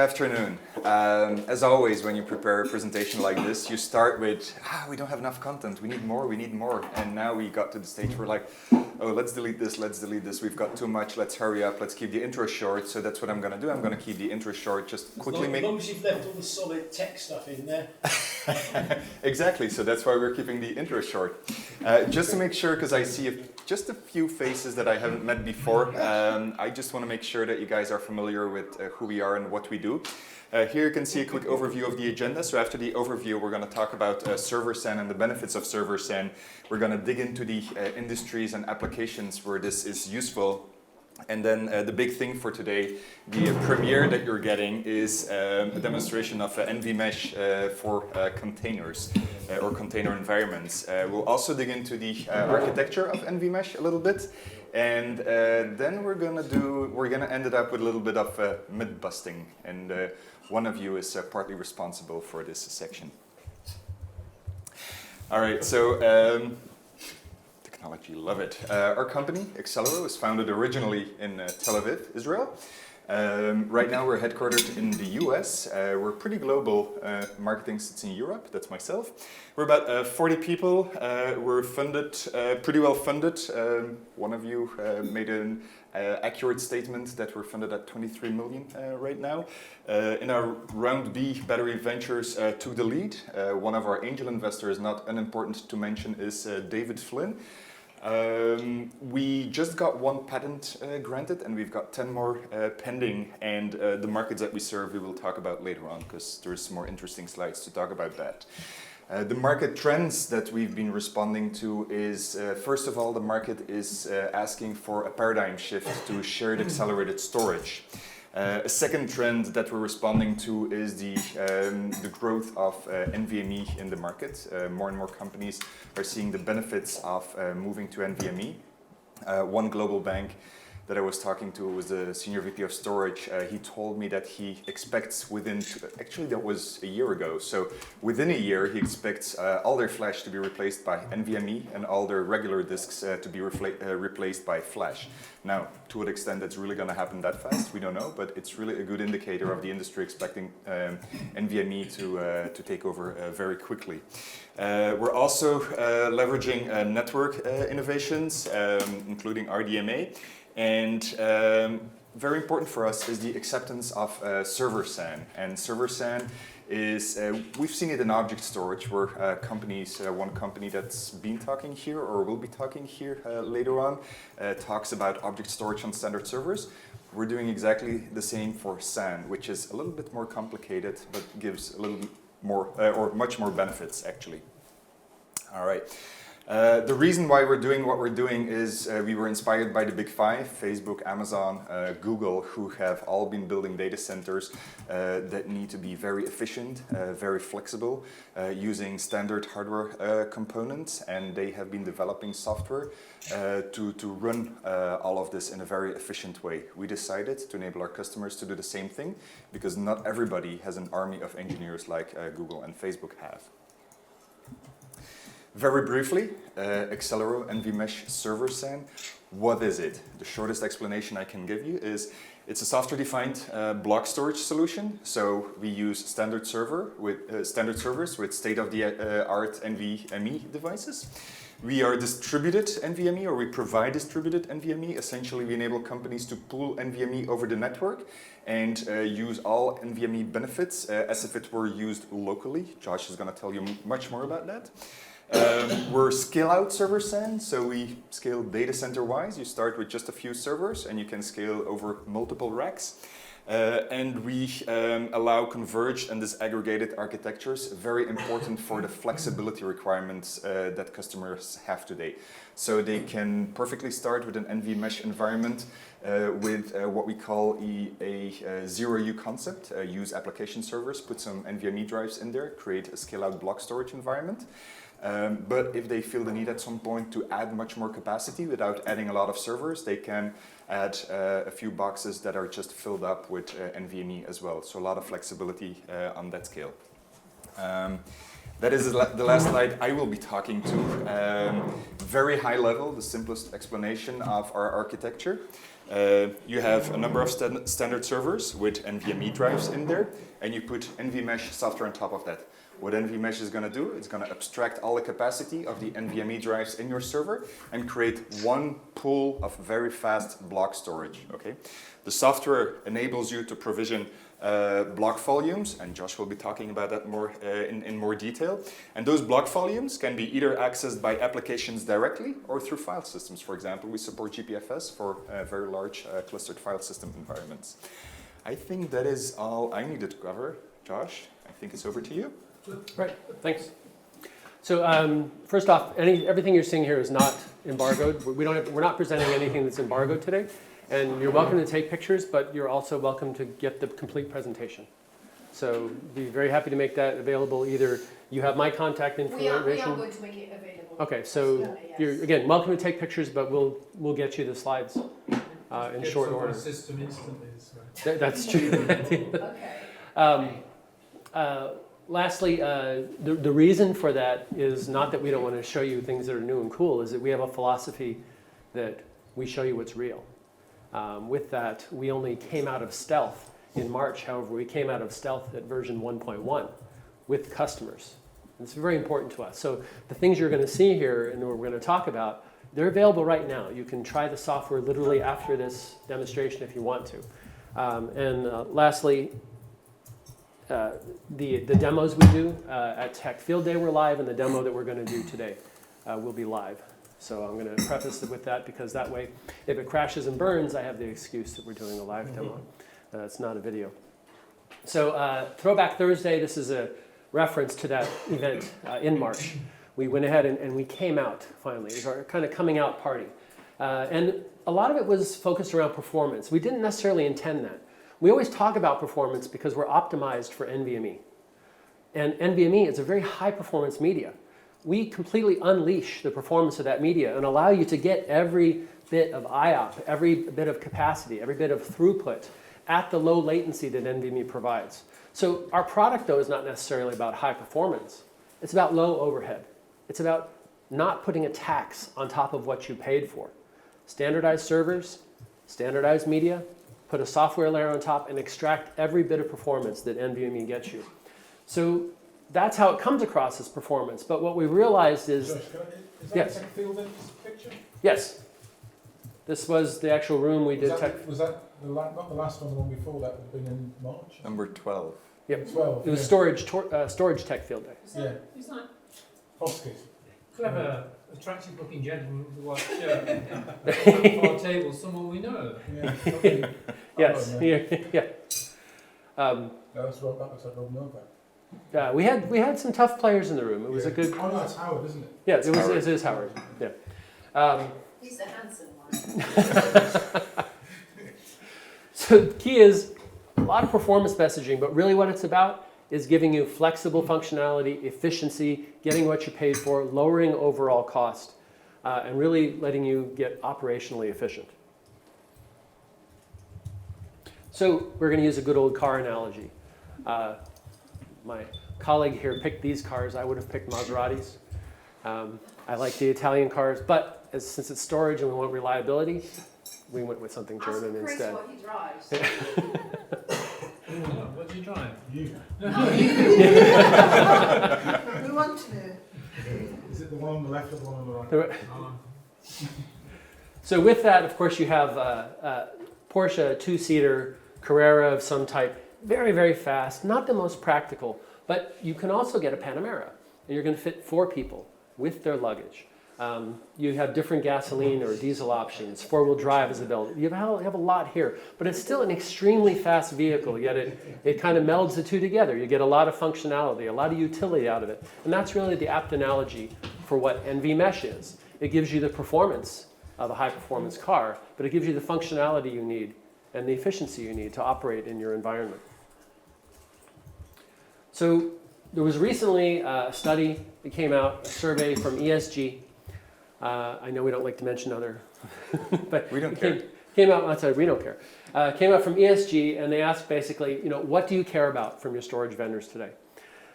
afternoon. As always, when you prepare a presentation like this, you start with, we don't have enough content, we need more. And now we got to the stage where like, oh, let's delete this, we've got too much, let's hurry up, let's keep the intro short. So that's what I'm going to do, I'm going to keep the intro short, just quickly make... As long as you've left all the solid tech stuff in there. Exactly, so that's why we're keeping the intro short. Just to make sure, because I see just a few faces that I haven't met before, I just want to make sure that you guys are familiar with who we are and what we do. Here you can see a quick overview of the agenda. So after the overview, we're going to talk about server SAN and the benefits of server SAN. We're going to dig into the industries and applications where this is useful. And then the big thing for today, the premiere that you're getting is a demonstration of NVMesh for containers or container environments. We'll also dig into the architecture of NVMesh a little bit. And then we're gonna end it up with a little bit of myth busting. And one of you is partly responsible for this section. All right, so technology, love it. Our company, Excelero, was founded originally in Tel Aviv, Israel. Right now we're headquartered in the US. We're pretty global. Marketing sits in Europe, that's myself. We're about 40 people. We're funded, pretty well funded. One of you made an accurate statement that we're funded at 23 million right now. In our round B, Battery Ventures took the lead. One of our angel investors, not unimportant to mention, is David Flynn. We just got one patent granted and we've got 10 more pending, and the markets that we serve we will talk about later on because there's some more interesting slides to talk about that. The market trends that we've been responding to is, first of all, the market is asking for a paradigm shift to shared accelerated storage. A second trend that we're responding to is the growth of NVMe in the market. More and more companies are seeing the benefits of moving to NVMe. One global bank that I was talking to was the senior VP of storage. He told me that he expects actually that was a year ago, so within a year he expects all their flash to be replaced by NVMe and all their regular disks to be replaced by flash. Now, to what extent that's really going to happen that fast, we don't know, but it's really a good indicator of the industry expecting NVMe to take over very quickly. We're also leveraging network innovations, including RDMA. And very important for us is the acceptance of server SAN. And server SAN is, we've seen it in object storage where one company that's been talking here or will be talking here later on talks about object storage on standard servers. We're doing exactly the same for SAN, which is a little bit more complicated but gives a little more or much more benefits actually. All right. The reason why we're doing what we're doing is we were inspired by the big five, Facebook, Amazon, Google, who have all been building data centers that need to be very efficient, very flexible, using standard hardware components, and they have been developing software to run all of this in a very efficient way. We decided to enable our customers to do the same thing because not everybody has an army of engineers like Google and Facebook have. Very briefly, Excelero NVMesh Server SAN. What is it? The shortest explanation I can give you is it's a software-defined block storage solution. So we use standard servers with state-of-the-art NVMe devices. We are distributed NVMe, or we provide distributed NVMe. Essentially, we enable companies to pool NVMe over the network and use all NVMe benefits as if it were used locally. Josh is going to tell you much more about that. We're scale-out server SAN, so we scale data center-wise. You start with just a few servers and you can scale over multiple racks. And we allow converged and disaggregated architectures, very important for the flexibility requirements that customers have today. So they can perfectly start with an NVMesh environment with what we call a zero-U concept. Use application servers, put some NVMe drives in there, create a scale-out block storage environment. But if they feel the need at some point to add much more capacity without adding a lot of servers, they can add a few boxes that are just filled up with NVMe as well. So a lot of flexibility on that scale. That is the last slide I will be talking to. Very high level, the simplest explanation of our architecture. You have a number of standard servers with NVMe drives in there, and you put NVMesh software on top of that. What NVMesh is going to do, it's going to abstract all the capacity of the NVMe drives in your server and create one pool of very fast block storage. Okay? The software enables you to provision block volumes, and Josh will be talking about that more in more detail. And those block volumes can be either accessed by applications directly or through file systems. For example, we support GPFS for very large clustered file system environments. I think that is all I needed to cover. Josh, I think it's over to you. Right, thanks. So first off, everything you're seeing here is not embargoed. We're not presenting anything that's embargoed today. And you're welcome to take pictures, but you're also welcome to get the complete presentation. So be very happy to make that available. Either you have my contact information. We are going to make it available. Okay, so you're again welcome to take pictures, but we'll get you the slides in short order. System instantly. So. That's true. Okay. Lastly, the reason for that is not that we don't want to show you things that are new and cool, is that we have a philosophy that we show you what's real. With that, we only came out of stealth in March. However, we came out of stealth at version 1.1 with customers. And it's very important to us. So the things you're going to see here and we're going to talk about, they're available right now. You can try the software literally after this demonstration if you want to. Lastly, the demos we do at Tech Field Day were live, and the demo that we're going to do today will be live. So I'm going to preface it with that because that way, if it crashes and burns, I have the excuse that we're doing a live demo. It's not a video. So Throwback Thursday, this is a reference to that event in March. We went ahead and we came out finally. It was our kind of coming out party. And a lot of it was focused around performance. We didn't necessarily intend that. We always talk about performance because we're optimized for NVMe. And NVMe is a very high performance media. We completely unleash the performance of that media and allow you to get every bit of IOP, every bit of capacity, every bit of throughput at the low latency that NVMe provides. So our product, though, is not necessarily about high performance. It's about low overhead. It's about not putting a tax on top of what you paid for. Standardized servers, standardized media, put a software layer on top, and extract every bit of performance that NVMe gets you. So that's how it comes across as performance. But what we realized is... Josh, is that yes. Tech Field Day picture? Yes. This was the actual room we did. Was that not the last one, the one before that would have been in March? Number 12. Yep. 12. It was storage Tech Field Day. Yeah. Who's that? Foskett. Clever, attractive looking gentleman with a white shirt. Our table, someone we know. Yeah. Okay. Yes. Yeah. No, that's Rob. That looks like Rob Novak. We had some tough players in the room. It was a good. Oh no, that's Howard, isn't it? Yeah, it is Howard. Yeah. He's the handsome one. So the key is a lot of performance messaging, but really what it's about is giving you flexible functionality, efficiency, getting what you paid for, lowering overall cost, and really letting you get operationally efficient. So we're going to use a good old car analogy. My colleague here picked these cars. I would have picked Maseratis. I like the Italian cars, but since it's storage and we want reliability, we went with something German Ask Chris instead. what he drives. What do you drive? You. We want to know. Is it the one on the left or the one on the right? So with that, of course, you have Porsche two-seater Carrera of some type. Very, very fast. Not the most practical, but you can also get a Panamera, and you're going to fit 4 people with their luggage. You have different gasoline or diesel options. 4-wheel drive is available. You have a lot here, but it's still an extremely fast vehicle, yet it kind of melds the two together. You get a lot of functionality, a lot of utility out of it. And that's really the apt analogy for what NVMesh is. It gives you the performance of a high-performance car, but it gives you the functionality you need and the efficiency you need to operate in your environment. So there was recently a study that came out, a survey from ESG. I know we don't like to mention other, but We don't care. Came out. Outside, we don't care. Came out from ESG, and they asked basically, what do you care about from your storage vendors today?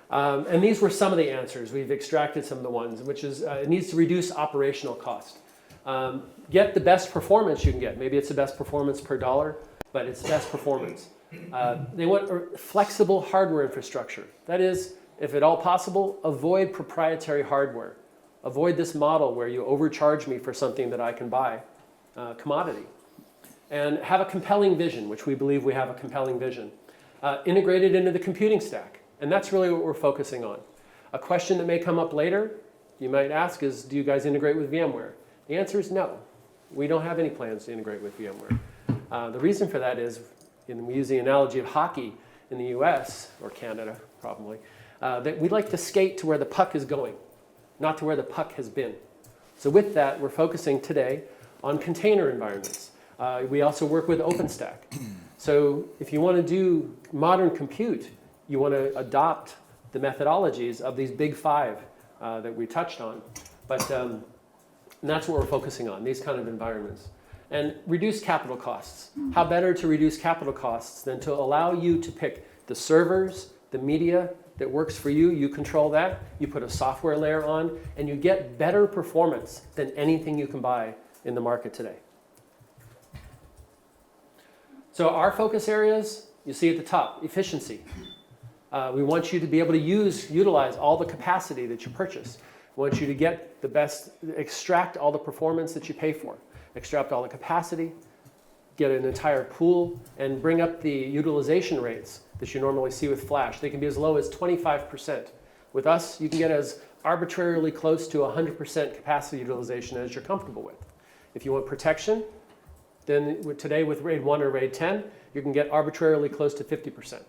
And these were some of the answers. We've extracted some of the ones, which is it needs to reduce operational cost. Get the best performance you can get. Maybe it's the best performance per dollar, but it's best performance. They want a flexible hardware infrastructure. That is, if at all possible, avoid proprietary hardware. Avoid this model where you overcharge me for something that I can buy, commodity. And have a compelling vision, which we believe we have a compelling vision. Integrated into the computing stack. And that's really what we're focusing on. A question that may come up later, you might ask is, do you guys integrate with VMware? The answer is no. We don't have any plans to integrate with VMware. The reason for that is, and we use the analogy of hockey in the US, or Canada probably, that we like to skate to where the puck is going, not to where the puck has been. So with that, we're focusing today on container environments. We also work with OpenStack. So if you want to do modern compute, you want to adopt the methodologies of these big five that we touched on. But that's what we're focusing on, these kind of environments. And reduce capital costs. How better to reduce capital costs than to allow you to pick the servers, the media that works for you, you control that, you put a software layer on, and you get better performance than anything you can buy in the market today. So our focus areas, you see at the top, efficiency. We want you to be able to utilize all the capacity that you purchase. We want you to get the best, extract all the performance that you pay for, extract all the capacity, get an entire pool, and bring up the utilization rates that you normally see with flash. They can be as low as 25%. With us, you can get as arbitrarily close to 100% capacity utilization as you're comfortable with. If you want protection, then today with RAID 1 or RAID 10, you can get arbitrarily close to 50%.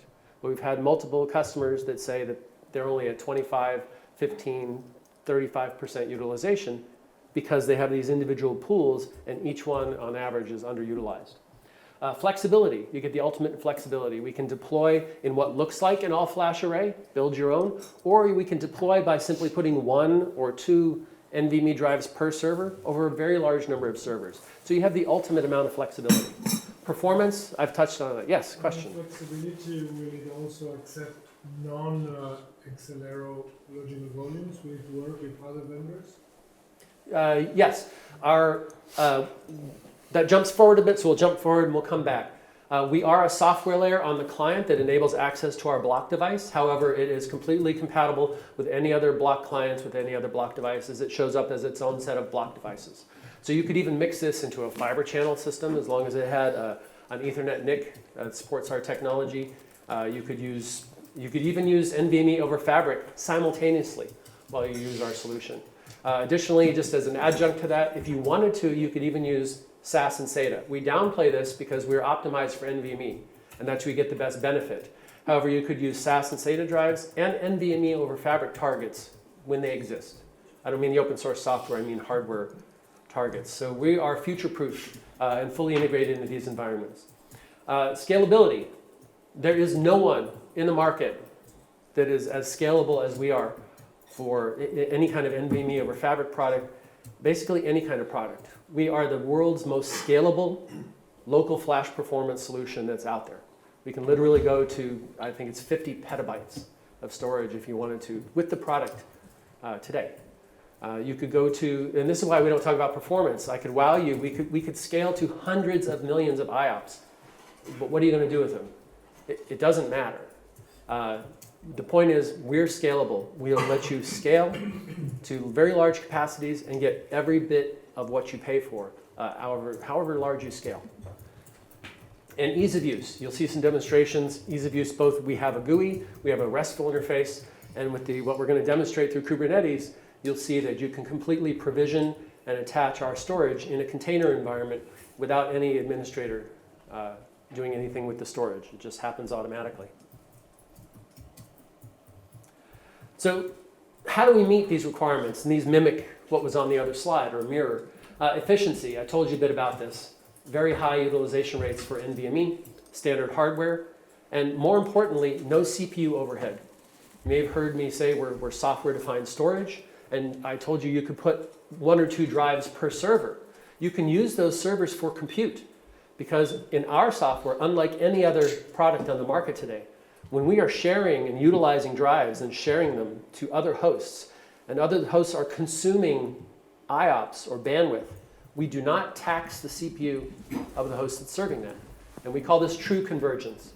But we've had multiple customers that say that they're only at 25, 15, 35% utilization because they have these individual pools and each one on average is underutilized. Flexibility, you get the ultimate flexibility. We can deploy in what looks like an all-flash array, build your own, or we can deploy by simply putting 1 or 2 NVMe drives per server over a very large number of servers. So you have the ultimate amount of flexibility. Performance, I've touched on it. Yes, question? Flexibility, will it also accept non-Excelero logical volumes? Will it work with other vendors? Yes. That jumps forward a bit, so we'll jump forward and we'll come back. We are a software layer on the client that enables access to our block device. However, it is completely compatible with any other block clients, with any other block devices. It shows up as its own set of block devices. So you could even mix this into a fiber channel system as long as it had an Ethernet NIC that supports our technology. You could even use NVMe over Fabric simultaneously while you use our solution. Additionally, just as an adjunct to that, if you wanted to, you could even use SAS and SATA. We downplay this because we're optimized for NVMe, and that's where you get the best benefit. However, you could use SAS and SATA drives and NVMe over Fabric targets when they exist. I don't mean the open source software, I mean hardware targets. So we are future-proof and fully integrated into these environments. Scalability. There is no one in the market that is as scalable as we are for any kind of NVMe over Fabric product, basically any kind of product. We are the world's most scalable local flash performance solution that's out there. We can literally go to, I think it's 50 petabytes of storage if you wanted to, with the product today. You could go to, and this is why we don't talk about performance. I could wow you. We could scale to hundreds of millions of IOPS. But what are you going to do with them? It doesn't matter. The point is we're scalable. We'll let you scale to very large capacities and get every bit of what you pay for, however large you scale. And ease of use. You'll see some demonstrations. Ease of use, both we have a GUI, we have a RESTful interface, and with what we're going to demonstrate through Kubernetes, you'll see that you can completely provision and attach our storage in a container environment without any administrator doing anything with the storage. It just happens automatically. So how do we meet these requirements? And these mimic what was on the other slide, or mirror. Efficiency, I told you a bit about this. Very high utilization rates for NVMe, standard hardware, and more importantly, no CPU overhead. You may have heard me say we're software-defined storage, and I told you could put 1 or 2 drives per server. You can use those servers for compute, because in our software, unlike any other product on the market today, when we are sharing and utilizing drives and sharing them to other hosts, and other hosts are consuming IOPS or bandwidth, We do not tax the CPU of the host that's serving that. And we call this true convergence.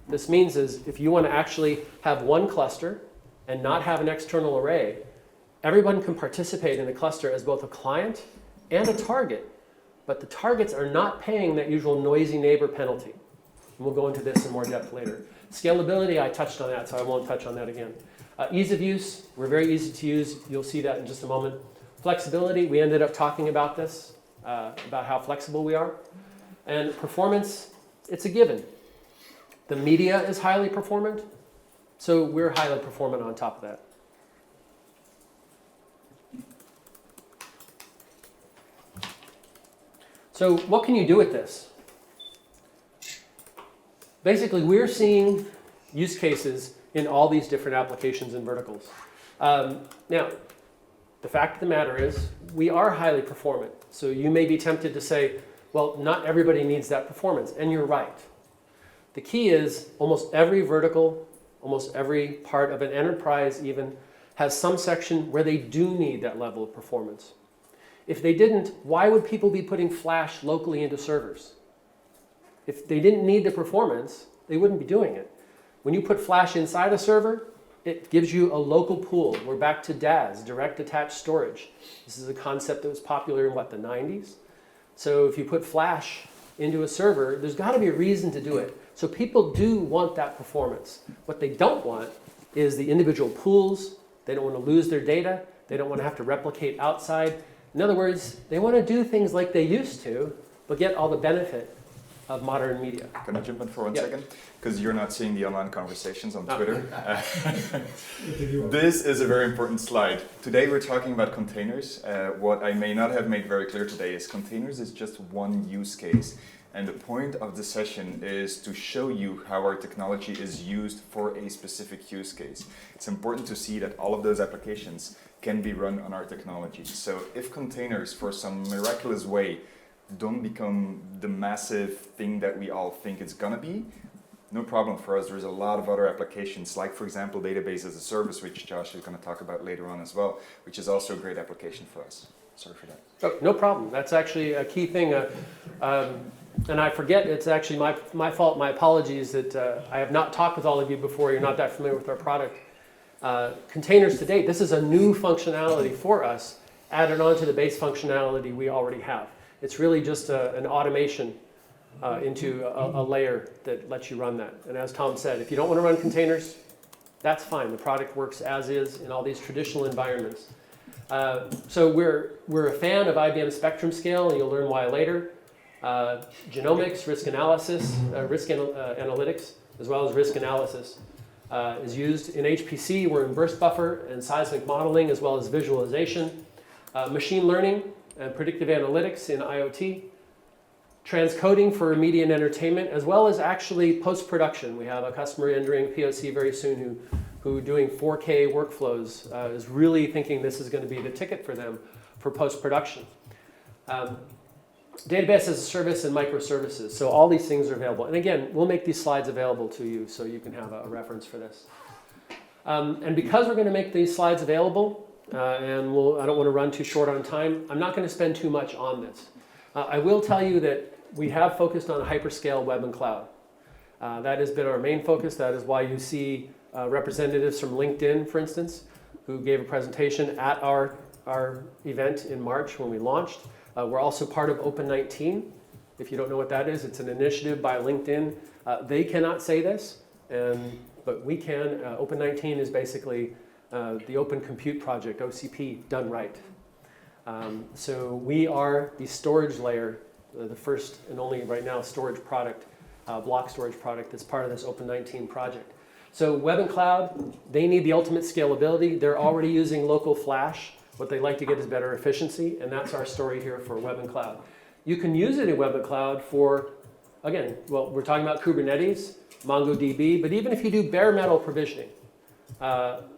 This means is if you want to actually have one cluster and not have an external array, everyone can participate in the cluster as both a client and a target. But the targets are not paying that usual noisy neighbor penalty. And we'll go into this in more depth later. Scalability, I touched on that, so I won't touch on that again. Ease of use, we're very easy to use. You'll see that in just a moment. Flexibility, we ended up talking about this, about how flexible we are. And performance, it's a given. The media is highly performant, so we're highly performant on top of that. So what can you do with this? Basically, we're seeing use cases in all these different applications and verticals. Now, the fact of the matter is, we are highly performant. So you may be tempted to say, well, not everybody needs that performance, and you're right. The key is almost every vertical, almost every part of an enterprise even, has some section where they do need that level of performance. If they didn't, why would people be putting flash locally into servers? If they didn't need the performance, they wouldn't be doing it. When you put flash inside a server, it gives you a local pool. We're back to DAS, direct attached storage. This is a concept that was popular in, what, the 90s? So if you put flash into a server, there's got to be a reason to do it. So people do want that performance. What they don't want is the individual pools. They don't want to lose their data. They don't want to have to replicate outside. In other words, they want to do things like they used to, but get all the benefit of modern media. Can I jump in for 1 second? Because you're not seeing the online conversations on Twitter. This is a very important slide. Today we're talking about containers. What I may not have made very clear today is containers is just one use case. And the point of the session is to show you how our technology is used for a specific use case. It's important to see that all of those applications can be run on our technology. So if containers, for some miraculous way, don't become the massive thing that we all think it's gonna be, no problem for us. There's a lot of other applications, like for example, database as a service, which Josh is gonna talk about later on as well, which is also a great application for us. Sorry for that. Oh, no problem. That's actually a key thing. And I forget, it's actually my fault, my apologies that I have not talked with all of you before. You're not that familiar with our product. Containers to date, this is a new functionality for us, added on to the base functionality we already have. It's really just an automation into a layer that lets you run that. And as Tom said, if you don't want to run containers, that's fine. The product works as is in all these traditional environments. So we're a fan of IBM Spectrum Scale, and you'll learn why later. Genomics, risk analysis, analytics, as well as risk analysis is used in HPC. We're in burst buffer and seismic modeling, as well as visualization. Machine learning and predictive analytics in IoT. Transcoding for media and entertainment, as well as actually post-production. We have a customer entering POC very soon who doing 4K workflows is really thinking this is going to be the ticket for them for post-production. Database as a service and microservices. So all these things are available. And again, we'll make these slides available to you so you can have a reference for this. And because we're going to make these slides available, I don't want to run too short on time, I'm not going to spend too much on this. I will tell you that we have focused on hyperscale web and cloud. That has been our main focus. That is why you see representatives from LinkedIn, for instance, who gave a presentation at our event in March when we launched. We're also part of Open19. If you don't know what that is, it's an initiative by LinkedIn. They cannot say this, but we can. Open19 is basically the Open Compute Project, OCP, done right. So we are the storage layer, the first and only right now storage product, block storage product that's part of this Open19 project. So web and cloud, they need the ultimate scalability. They're already using local flash. What they like to get is better efficiency, and that's our story here for web and cloud. You can use it in web and cloud for, again, well, we're talking about Kubernetes, MongoDB, but even if you do bare metal provisioning,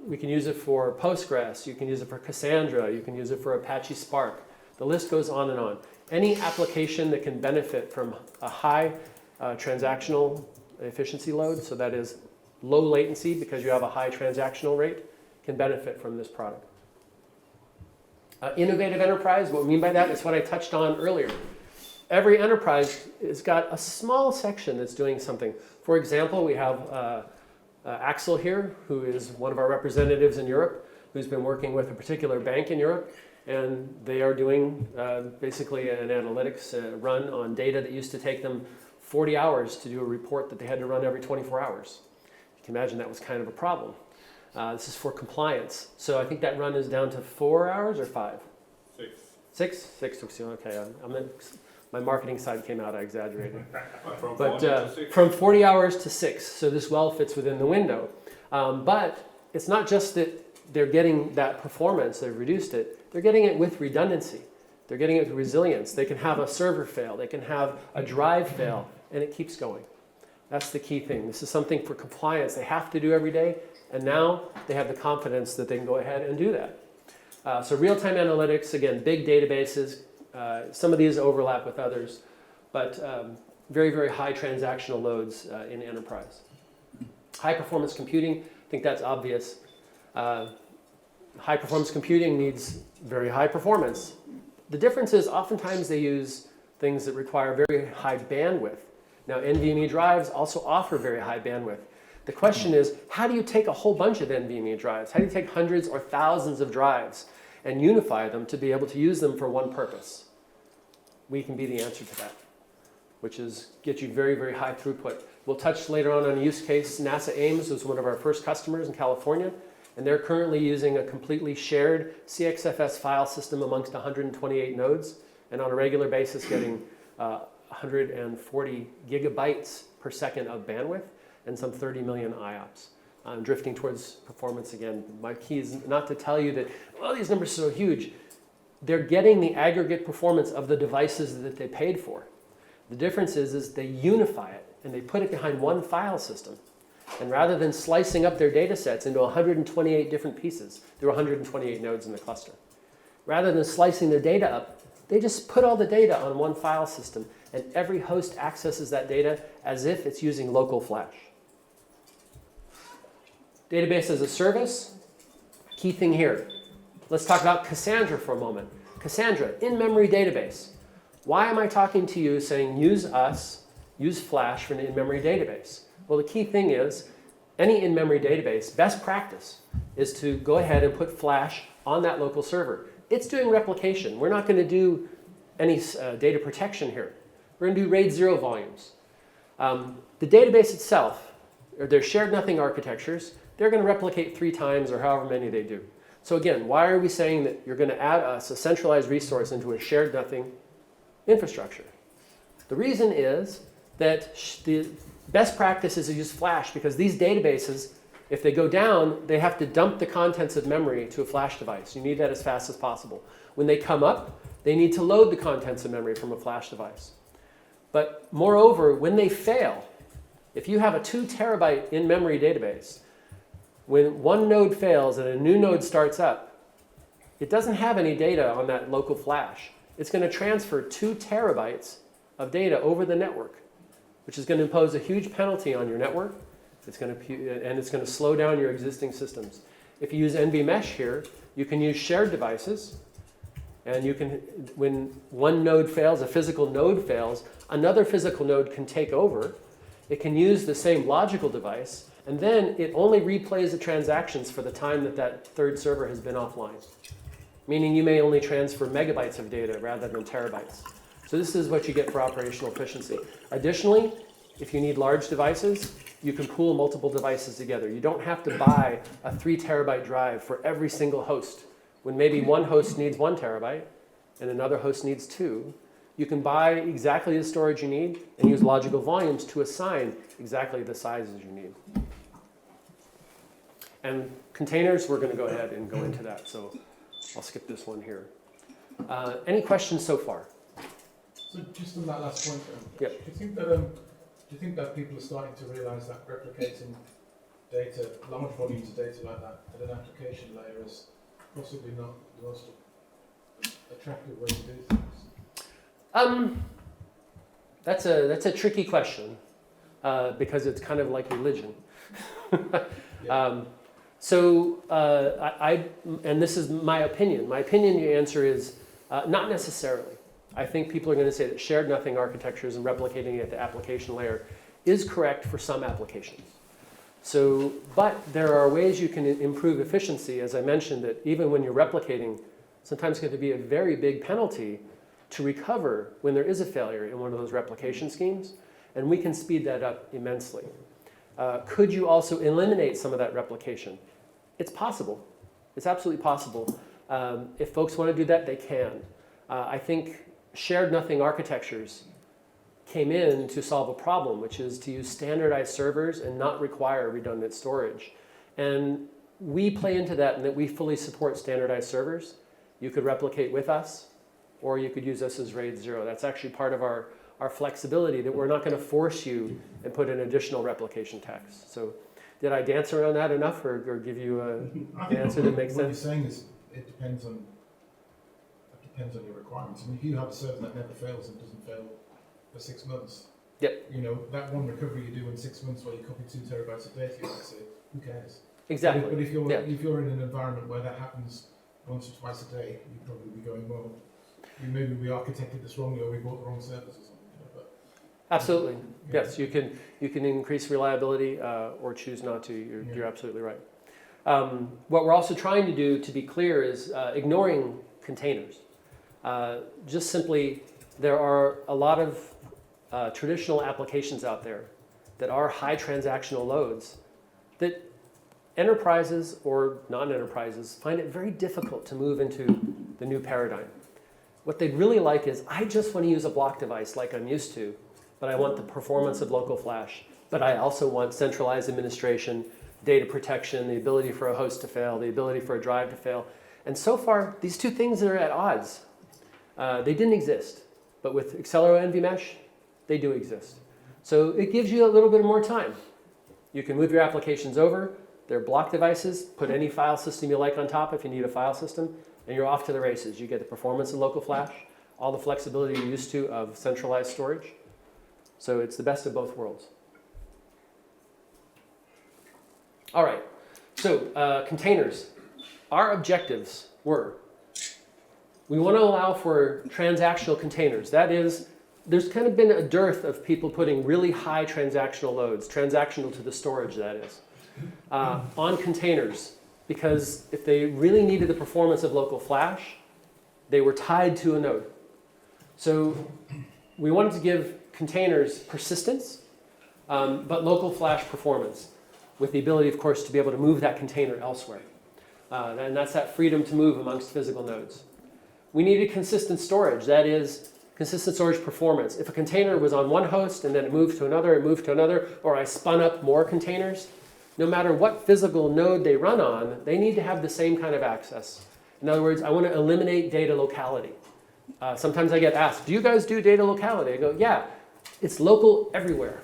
we can use it for Postgres, you can use it for Cassandra, you can use it for Apache Spark. The list goes on and on. Any application that can benefit from a high transactional efficiency load, so that is low latency because you have a high transactional rate, can benefit from this product. Innovative enterprise, what we mean by that is what I touched on earlier. Every enterprise has got a small section that's doing something. For example, we have Axel here, who is one of our representatives in Europe, who's been working with a particular bank in Europe, and they are doing basically an analytics run on data that used to take them 40 hours to do a report that they had to run every 24 hours. You can imagine that was kind of a problem. This is for compliance. So I think that run is down to 4 hours or 5? 6. 6? Okay, my marketing side came out, I exaggerated. From 40 hours to 6, so this well fits within the window. But it's not just that they're getting that performance, they've reduced it, they're getting it with redundancy. They're getting it with resilience. They can have a server fail, they can have a drive fail, and it keeps going. That's the key thing. This is something for compliance they have to do every day, and now they have the confidence that they can go ahead and do that. So real-time analytics, again, big databases. Some of these overlap with others, but very, very high transactional loads in enterprise. High-performance computing, I think that's obvious. High-performance computing needs very high performance. The difference is oftentimes they use things that require very high bandwidth. Now, NVMe drives also offer very high bandwidth. The question is, how do you take a whole bunch of NVMe drives? How do you take hundreds or thousands of drives and unify them to be able to use them for one purpose? We can be the answer to that, which is get you very, very high throughput. We'll touch later on a use case. NASA Ames was one of our first customers in California, and they're currently using a completely shared CXFS file system amongst 128 nodes, and on a regular basis getting 140 gigabytes per second of bandwidth and some 30 million IOPS. Drifting towards performance again. My key is not to tell you that, well, these numbers are so huge. They're getting the aggregate performance of the devices that they paid for. The difference is they unify it and they put it behind one file system. And rather than slicing up their data sets into 128 different pieces, there are 128 nodes in the cluster. Rather than slicing their data up, they just put all the data on one file system, and every host accesses that data as if it's using local flash. Database as a service, key thing here. Let's talk about Cassandra for a moment. Cassandra, in-memory database. Why am I talking to you saying use us, use Flash for an in-memory database? Well, the key thing is any in-memory database, best practice is to go ahead and put Flash on that local server. It's doing replication. We're not going to do any data protection here. We're going to do RAID 0 volumes. The database itself, or their shared nothing architectures, they're going to replicate 3 times or however many they do. So again, why are we saying that you're going to add us a centralized resource into a shared nothing infrastructure? The reason is that the best practice is to use Flash because these databases, if they go down, they have to dump the contents of memory to a flash device. You need that as fast as possible. When they come up, they need to load the contents of memory from a flash device. But moreover, when they fail, if you have a 2 terabyte in-memory database, when one node fails and a new node starts up, it doesn't have any data on that local flash. It's going to transfer 2 terabytes of data over the network, which is going to impose a huge penalty on your network. It's going to slow down your existing systems. If you use NVMesh here, you can use shared devices, and you can, when one node fails, a physical node fails, another physical node can take over. It can use the same logical device, and then it only replays the transactions for the time that that third server has been offline. Meaning you may only transfer megabytes of data rather than terabytes. So this is what you get for operational efficiency. Additionally, if you need large devices, you can pool multiple devices together. You don't have to buy a 3 terabyte drive for every single host. When maybe one host needs 1 terabyte and another host needs 2, you can buy exactly the storage you need and use logical volumes to assign exactly the sizes you need. And containers, we're going to go ahead and go into that. So I'll skip this one here. Any questions so far? So just on that last point, Yep. do you think that people are starting to realise that replicating data, large volumes of data like that, at an application layer is possibly not the most attractive way to do things? That's a tricky question because it's kind of like religion. So, and this is my opinion. My opinion, the answer is not necessarily. I think people are going to say that shared nothing architectures and replicating at the application layer is correct for some applications. So, but there are ways you can improve efficiency, as I mentioned, that even when you're replicating, sometimes it's going to be a very big penalty to recover when there is a failure in one of those replication schemes, and we can speed that up immensely. Could you also eliminate some of that replication? It's possible. It's absolutely possible. If folks want to do that, they can. I think shared nothing architectures came in to solve a problem, which is to use standardized servers and not require redundant storage. And we play into that in that we fully support standardized servers. You could replicate with us, or you could use us as RAID 0. That's actually part of our flexibility, that we're not going to force you and put an additional replication tax. So did I dance around that enough, or give you an answer that makes sense? What you're saying is it depends on your requirements. I mean, if you have a server that never fails and doesn't fail for 6 months, Yep. you know, that one recovery you do in 6 months where you copy 2 terabytes of data, you might say, who cares? Exactly. But if you're Yeah. if you're in an environment where that happens once or twice a day, you'd probably be going, well, maybe we architected this wrongly, or we bought the wrong service or something. You know, but, Absolutely. yeah. Yes, you can increase reliability or choose not to. You're absolutely right. What we're also trying to do, to be clear, is ignoring containers. Just simply, there are a lot of traditional applications out there that are high transactional loads that enterprises or non-enterprises find it very difficult to move into the new paradigm. What they'd really like is, I just want to use a block device like I'm used to, but I want the performance of local flash, but I also want centralized administration, data protection, the ability for a host to fail, the ability for a drive to fail. And so far, these two things are at odds. They didn't exist, but with Excelero NVMesh, they do exist. So it gives you a little bit more time. You can move your applications over. They're block devices. Put any file system you like on top if you need a file system, and you're off to the races. You get the performance of local flash, all the flexibility you're used to of centralized storage. So it's the best of both worlds. All right, so containers. Our objectives were, we want to allow for transactional containers. That is, there's kind of been a dearth of people putting really high transactional loads, transactional to the storage, that is, on containers. Because if they really needed the performance of local flash, they were tied to a node. So we wanted to give containers persistence, but local flash performance, with the ability, of course, to be able to move that container elsewhere. And that's that freedom to move amongst physical nodes. We needed consistent storage, that is, consistent storage performance. If a container was on one host and then it moved to another, or I spun up more containers, no matter what physical node they run on, they need to have the same kind of access. In other words, I want to eliminate data locality. Sometimes I get asked, do you guys do data locality? I go, yeah, it's local everywhere.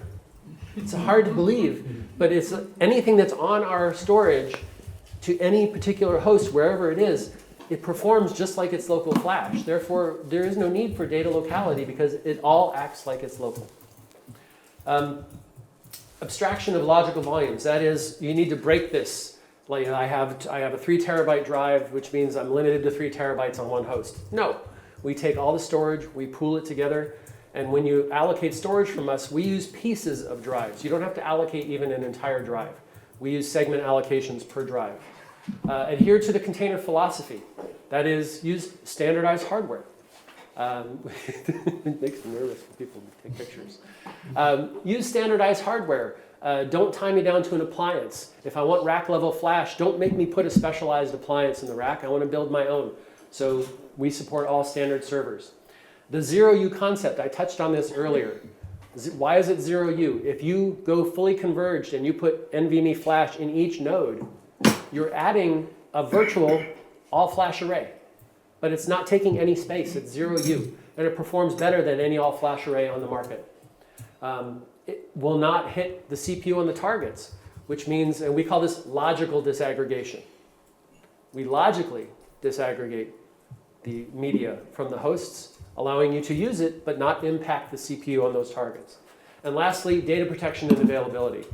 It's hard to believe, but it's anything that's on our storage to any particular host, wherever it is, it performs just like it's local flash. Therefore, there is no need for data locality because it all acts like it's local. Abstraction of logical volumes. That is, you need to break this. Like I have a 3 terabyte drive, which means I'm limited to 3 terabytes on one host. No, we take all the storage, we pool it together, and when you allocate storage from us, we use pieces of drives. You don't have to allocate even an entire drive. We use segment allocations per drive. Adhere to the container philosophy. That is, use standardized hardware. It makes me nervous when people take pictures. Use standardized hardware. Don't tie me down to an appliance. If I want rack level flash, don't make me put a specialized appliance in the rack. I want to build my own. So we support all standard servers. The 0U concept, I touched on this earlier. Why is it 0U? If you go fully converged and you put NVMe flash in each node, you're adding a virtual all-flash array. But it's not taking any space, it's 0U. And it performs better than any all-flash array on the market. It will not hit the CPU on the targets, which means, and we call this logical disaggregation. We logically disaggregate the media from the hosts, allowing you to use it, but not impact the CPU on those targets. And lastly, data protection and availability.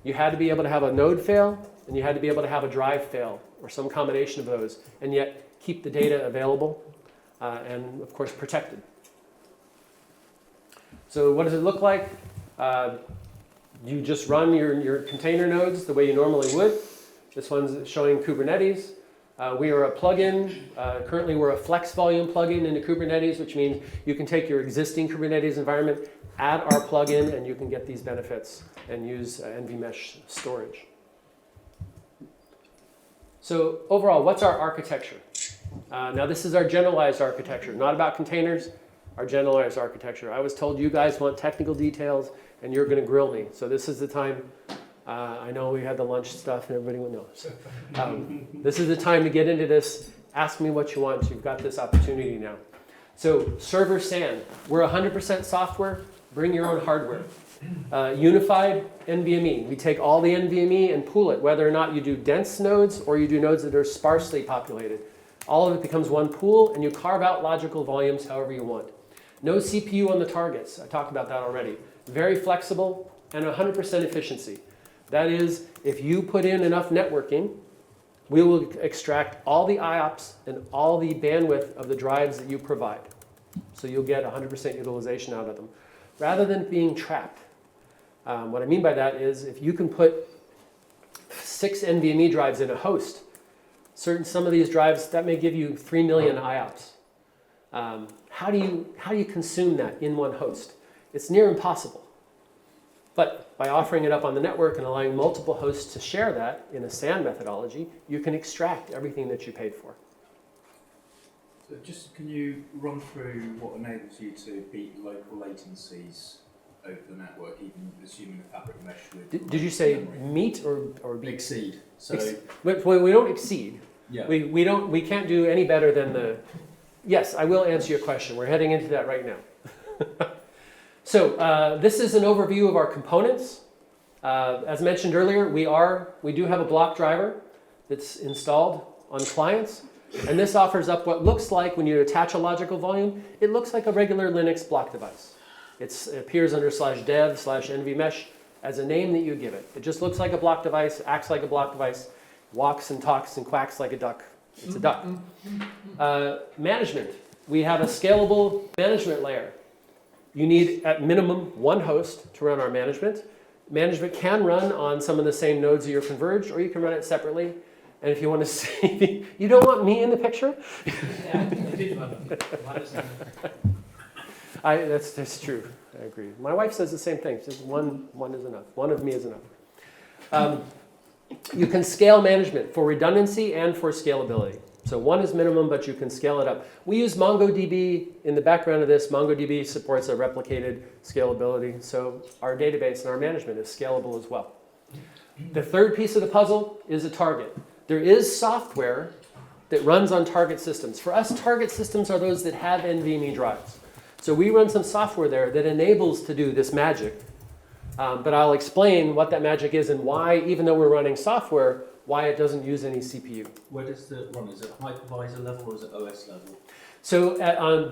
You had to be able to have a node fail and you had to be able to have a drive fail or some combination of those, and yet keep the data available and, of course, protected. So what does it look like? You just run your container nodes the way you normally would. This one's showing Kubernetes. We are a plugin. Currently, we're a flex volume plugin into Kubernetes, which means you can take your existing Kubernetes environment, add our plugin, and you can get these benefits and use NVMesh storage. So overall, what's our architecture? Now, this is our generalized architecture, not about containers, our generalized architecture. I was told you guys want technical details, and you're going to grill me. So this is the time. I know we had the lunch stuff, and everybody knows. This is the time to get into this. Ask me what you want. You've got this opportunity now. So server SAN, we're 100% software. Bring your own hardware. Unified NVMe. We take all the NVMe and pool it, whether or not you do dense nodes or you do nodes that are sparsely populated. All of it becomes one pool, and you carve out logical volumes however you want. No CPU on the targets. I talked about that already. Very flexible and 100% efficiency. That is, if you put in enough networking, we will extract all the IOPS and all the bandwidth of the drives that you provide. So you'll get 100% utilization out of them, rather than being trapped. What I mean by that is if you can put 6 NVMe drives in a host, some of these drives, that may give you 3 million IOPS. How do you consume that in one host? It's near impossible. But by offering it up on the network and allowing multiple hosts to share that in a SAN methodology, you can extract everything that you paid for. So just can you run through what enables you to beat local latencies over the network, even assuming the fabric mesh with... Did you say memory? Meet or beat? Exceed. So we don't exceed. yeah. We can't do any better than the... Yes, I will answer your question. We're heading into that right now. So this is an overview of our components. As mentioned earlier, we do have a block driver that's installed on clients. And this offers up what looks like, when you attach a logical volume, it looks like a regular Linux block device. It appears under /dev/nvmesh as a name that you give it. It just looks like a block device, acts like a block device, walks and talks and quacks like a duck. It's a duck. Management. We have a scalable management layer. You need, at minimum, one host to run our management. Management can run on some of the same nodes that you're converged, or you can run it separately. And if you want to see, you don't want me in the picture? Yeah, I did wonder. That's true. I agree. My wife says the same thing. She says one is enough. One of me is enough. You can scale management for redundancy and for scalability. So one is minimum, but you can scale it up. We use MongoDB in the background of this. MongoDB supports a replicated scalability. So our database and our management is scalable as well. The third piece of the puzzle is a target. There is software that runs on target systems. For us, target systems are those that have NVMe drives. So we run some software there that enables to do this magic. But I'll explain what that magic is and why, even though we're running software, why it doesn't use any CPU. Where does the run? Is it hypervisor level or is it OS level? So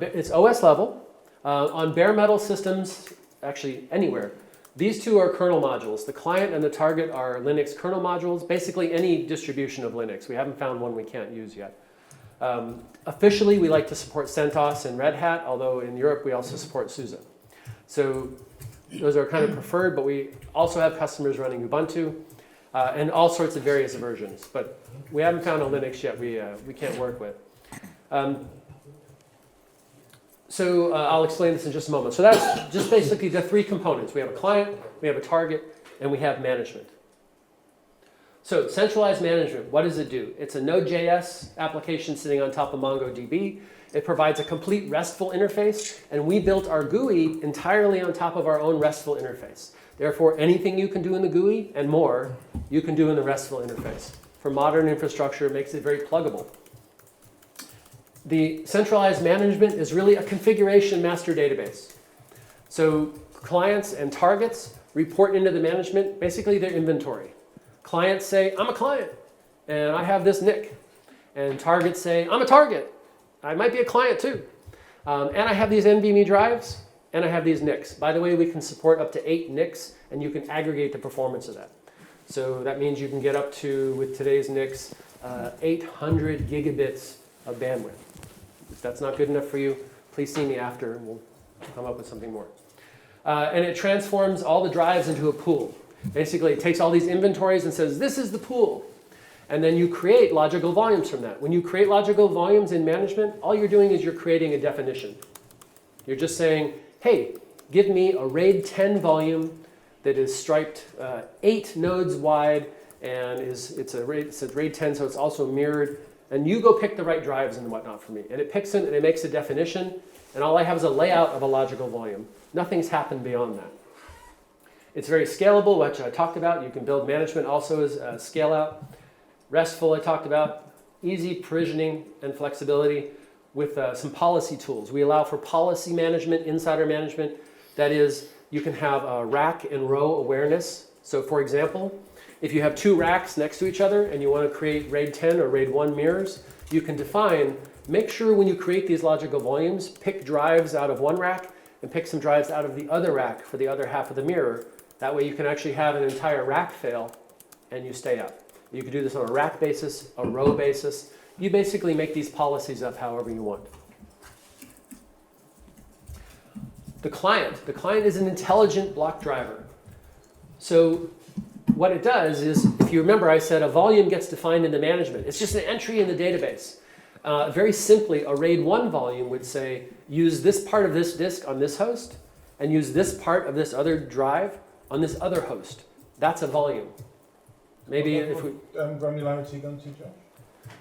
it's OS level. On bare metal systems, actually anywhere, these two are kernel modules. The client and the target are Linux kernel modules, basically any distribution of Linux. We haven't found one we can't use yet. Officially, we like to support CentOS and Red Hat, although in Europe we also support SUSE. So those are kind of preferred, but we also have customers running Ubuntu and all sorts of various versions. But we haven't found a Linux yet we can't work with. So I'll explain this in just a moment. So that's just basically the three components. We have a client, we have a target, and we have management. So centralized management, what does it do? It's a Node.js application sitting on top of MongoDB. It provides a complete RESTful interface, and we built our GUI entirely on top of our own RESTful interface. Therefore, anything you can do in the GUI and more, you can do in the RESTful interface. For modern infrastructure, it makes it very pluggable. The centralized management is really a configuration master database. So clients and targets report into the management, basically their inventory. Clients say, I'm a client, and I have this NIC. And targets say, I'm a target. I might be a client too. And I have these NVMe drives, and I have these NICs. By the way, we can support up to 8 NICs, and you can aggregate the performance of that. So that means you can get up to, with today's NICs, 800 gigabits of bandwidth. If that's not good enough for you, please see me after and we'll come up with something more. And it transforms all the drives into a pool. Basically, it takes all these inventories and says, this is the pool. And then you create logical volumes from that. When you create logical volumes in management, all you're doing is you're creating a definition. You're just saying, hey, give me a RAID 10 volume that is striped 8 nodes wide, and it's a RAID 10, so it's also mirrored. And you go pick the right drives and whatnot for me. And it picks it, and it makes a definition, and all I have is a layout of a logical volume. Nothing's happened beyond that. It's very scalable, which I talked about. You can build management also as scale out. RESTful, I talked about. Easy provisioning and flexibility with some policy tools. We allow for policy management, insider management. That is, you can have a rack and row awareness. So for example, if you have 2 racks next to each other and you want to create RAID 10 or RAID 1 mirrors, you can define, make sure when you create these logical volumes, pick drives out of one rack and pick some drives out of the other rack for the other half of the mirror. That way you can actually have an entire rack fail and you stay up. You can do this on a rack basis, a row basis. You basically make these policies up however you want. The client is an intelligent block driver. So what it does is, if you remember, I said a volume gets defined in the management. It's just an entry in the database. Very simply, a RAID 1 volume would say, use this part of this disk on this host, and use this part of this other drive on this other host. That's a volume. Maybe if we... granularity going to, Josh?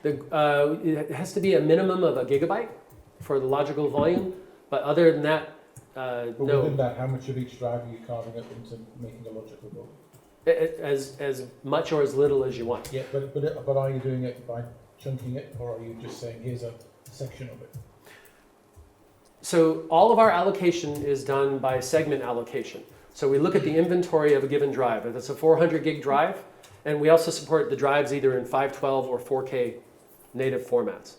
It has to be a minimum of 1 gigabyte for the logical volume, but other than that, But no. within that, how much of each drive are you carving up into making a logical volume? As much or as little as you want. Yeah, but are you doing it by chunking it, or are you just saying, here's a section of it? So all of our allocation is done by segment allocation. So we look at the inventory of a given drive. If it's a 400 gig drive, and we also support the drives either in 512 or 4K native formats.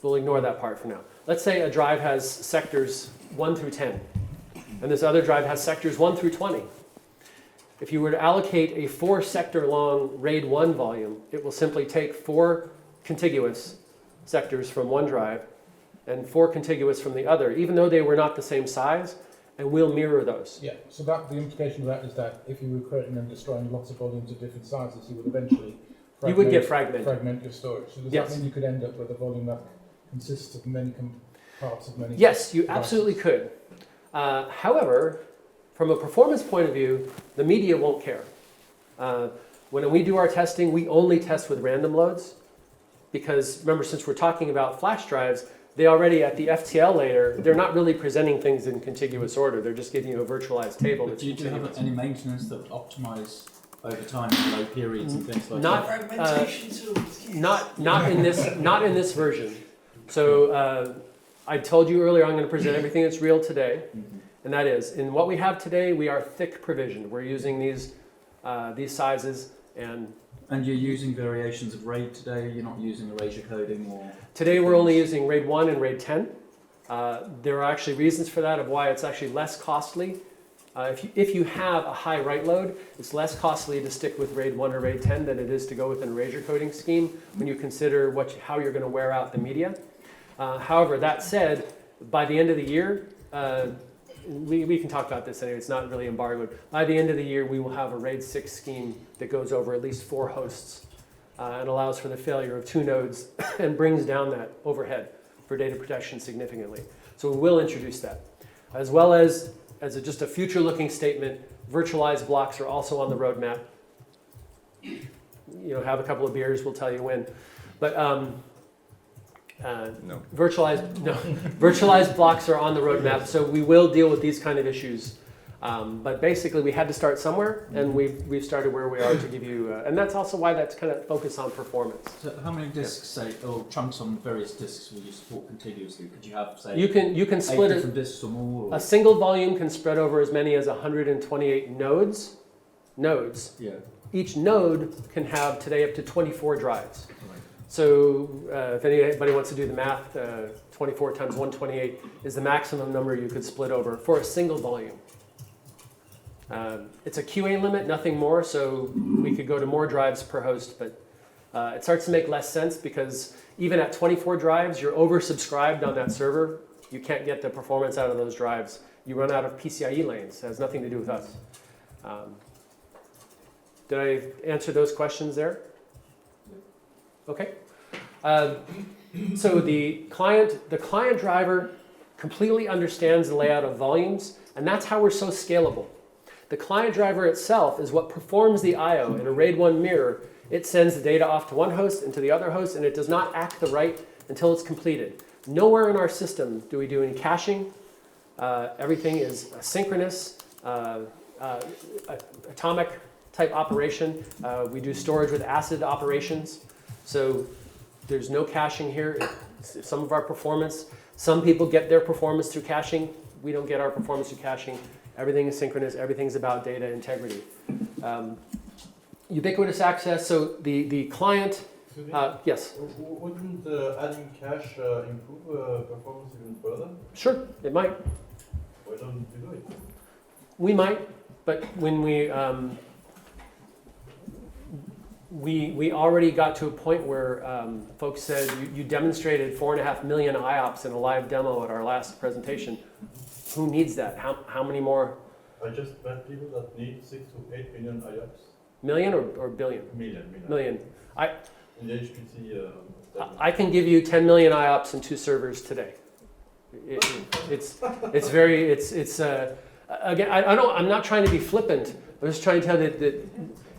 We'll ignore that part for now. Let's say a drive has sectors 1 through 10, and this other drive has sectors 1 through 20. If you were to allocate a 4-sector long RAID 1 volume, it will simply take 4 contiguous sectors from one drive and 4 contiguous from the other, even though they were not the same size, and we'll mirror those. Yeah, so that the implication of that is that if you were creating and destroying lots of volumes of different sizes, you would eventually Get fragmented. fragment your storage. So does Yes. that mean you could end up with a volume that consists of many parts of many? Yes, you devices? absolutely could. However, from a performance point of view, the media won't care. When we do our testing, we only test with random loads because, remember, since we're talking about flash drives, they already, at the FTL layer, they're not really presenting things in contiguous order. They're just giving you a virtualized table. But That's do you have contiguous. any maintenance that optimize over time, low periods and things like Not- that? Fragmentation tools. Not in this version. So I told you earlier I'm going to present everything that's real today, and that is, in what we have today, we are thick provisioned. We're using these sizes, And you're using variations of RAID today, you're not using erasure coding or... today we're only using RAID 1 and RAID 10. There are actually reasons for that of why it's actually less costly. If you have a high write load, it's less costly to stick with RAID 1 or RAID 10 than it is to go with an erasure coding scheme when you consider how you're going to wear out the media. However, that said, by the end of the year, we can talk about this anyway, it's not really embargoed. By the end of the year, we will have a RAID 6 scheme that goes over at least 4 hosts and allows for the failure of 2 nodes and brings down that overhead for data protection significantly. So we will introduce that. As well as just a future-looking statement, virtualized blocks are also on the roadmap. Have a couple of beers, we'll tell you when. But No. virtualized blocks are on the roadmap, so we will deal with these kind of issues. But basically, we had to start somewhere, and we've started where we are to give you, and that's also why that's kind of focused on performance. So how many disks, say, or chunks on various disks will you support contiguously? Could you have, say, You can 8 split it. different disks or more? Or? A single volume can spread over as many as 128 nodes. Yeah. Each node can have today up to 24 drives. So if anybody wants to do the math, 24 times 128 is the maximum number you could split over for a single volume. It's a QA limit, nothing more, so we could go to more drives per host, but it starts to make less sense because even at 24 drives, you're oversubscribed on that server. You can't get the performance out of those drives. You run out of PCIe lanes. It has nothing to do with us. Did I answer those questions there? Okay. So the client driver completely understands the layout of volumes, and that's how we're so scalable. The client driver itself is what performs the I/O in a RAID 1 mirror. It sends the data off to one host and to the other host, and it does not act the write until it's completed. Nowhere in our system do we do any caching. Everything is asynchronous, atomic type operation. We do storage with ACID operations. So there's no caching here. Some of our performance, some people get their performance through caching. We don't get our performance through caching. Everything is synchronous. Everything's about data integrity. Ubiquitous access. So the client, yes? Wouldn't adding cache improve performance even further? Sure, it might. Why don't you do it? We might, but when we already got to a point where folks said you demonstrated 4.5 million IOPS in a live demo at our last presentation. Who needs that? How many more? I just met people that need 6 to 8 million IOPS. Million or billion? Million. In the HPC. I can give you 10 million IOPS in 2 servers today. It's very again. I'm not trying to be flippant. I'm just trying to tell you that